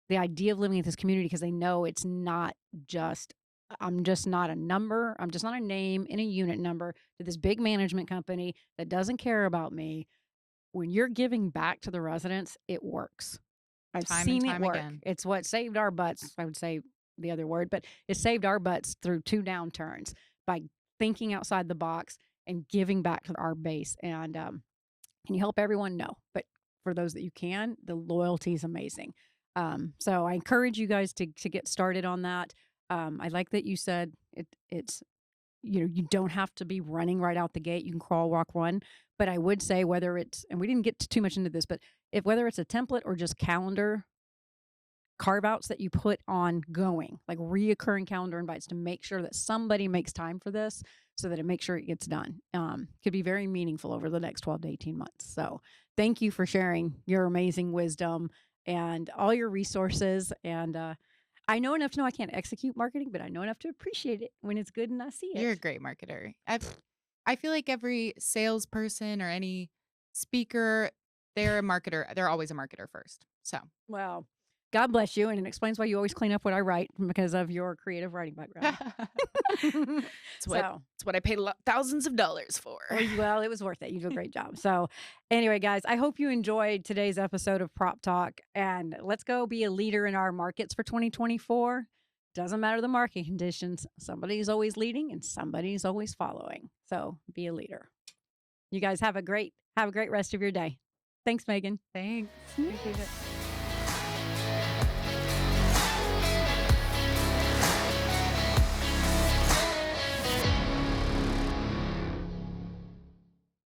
the idea of living in this community, because they know it's not just, I'm just not a number, I'm just not a name in a unit number to this big management company that doesn't care about me. When you're giving back to the residents, it works. I've Time and seen it time work. again. It's what saved our butts. I would say the other word, but it saved our butts through 2 downturns by thinking outside the box and giving back to our base. And can you help everyone? No, but for those that you can, the loyalty is amazing. So I encourage you guys to get started on that. I like that you said it's you don't have to be running right out the gate. You can crawl, walk, run. But I would say whether it's, and we didn't get too much into this, but whether it's a template or just calendar carve outs that you put on going, like reoccurring calendar invites to make sure that somebody makes time for this so that it makes sure it gets done. Could be very meaningful over the next 12 to 18 months. So thank you for sharing your amazing wisdom and all your resources. And I know enough to know I can't execute marketing, but I know enough to appreciate it when it's good and I see You're a it. great marketer. I feel like every salesperson or any speaker, they're a marketer. They're always a marketer first. So Well, God bless you. And it explains why you always clean up what I write because of your creative writing background. it's what So, it's what I paid thousands of dollars for. well, it was worth it. You do a great job. So, anyway, guys, I hope you enjoyed today's episode of Prop Talk. And let's go be a leader in our markets for 2024. Doesn't matter the market conditions. Somebody's always leading and somebody's always following. So, be a leader. You guys have a great rest of your day. Thanks, Megan. Thanks. Appreciate it.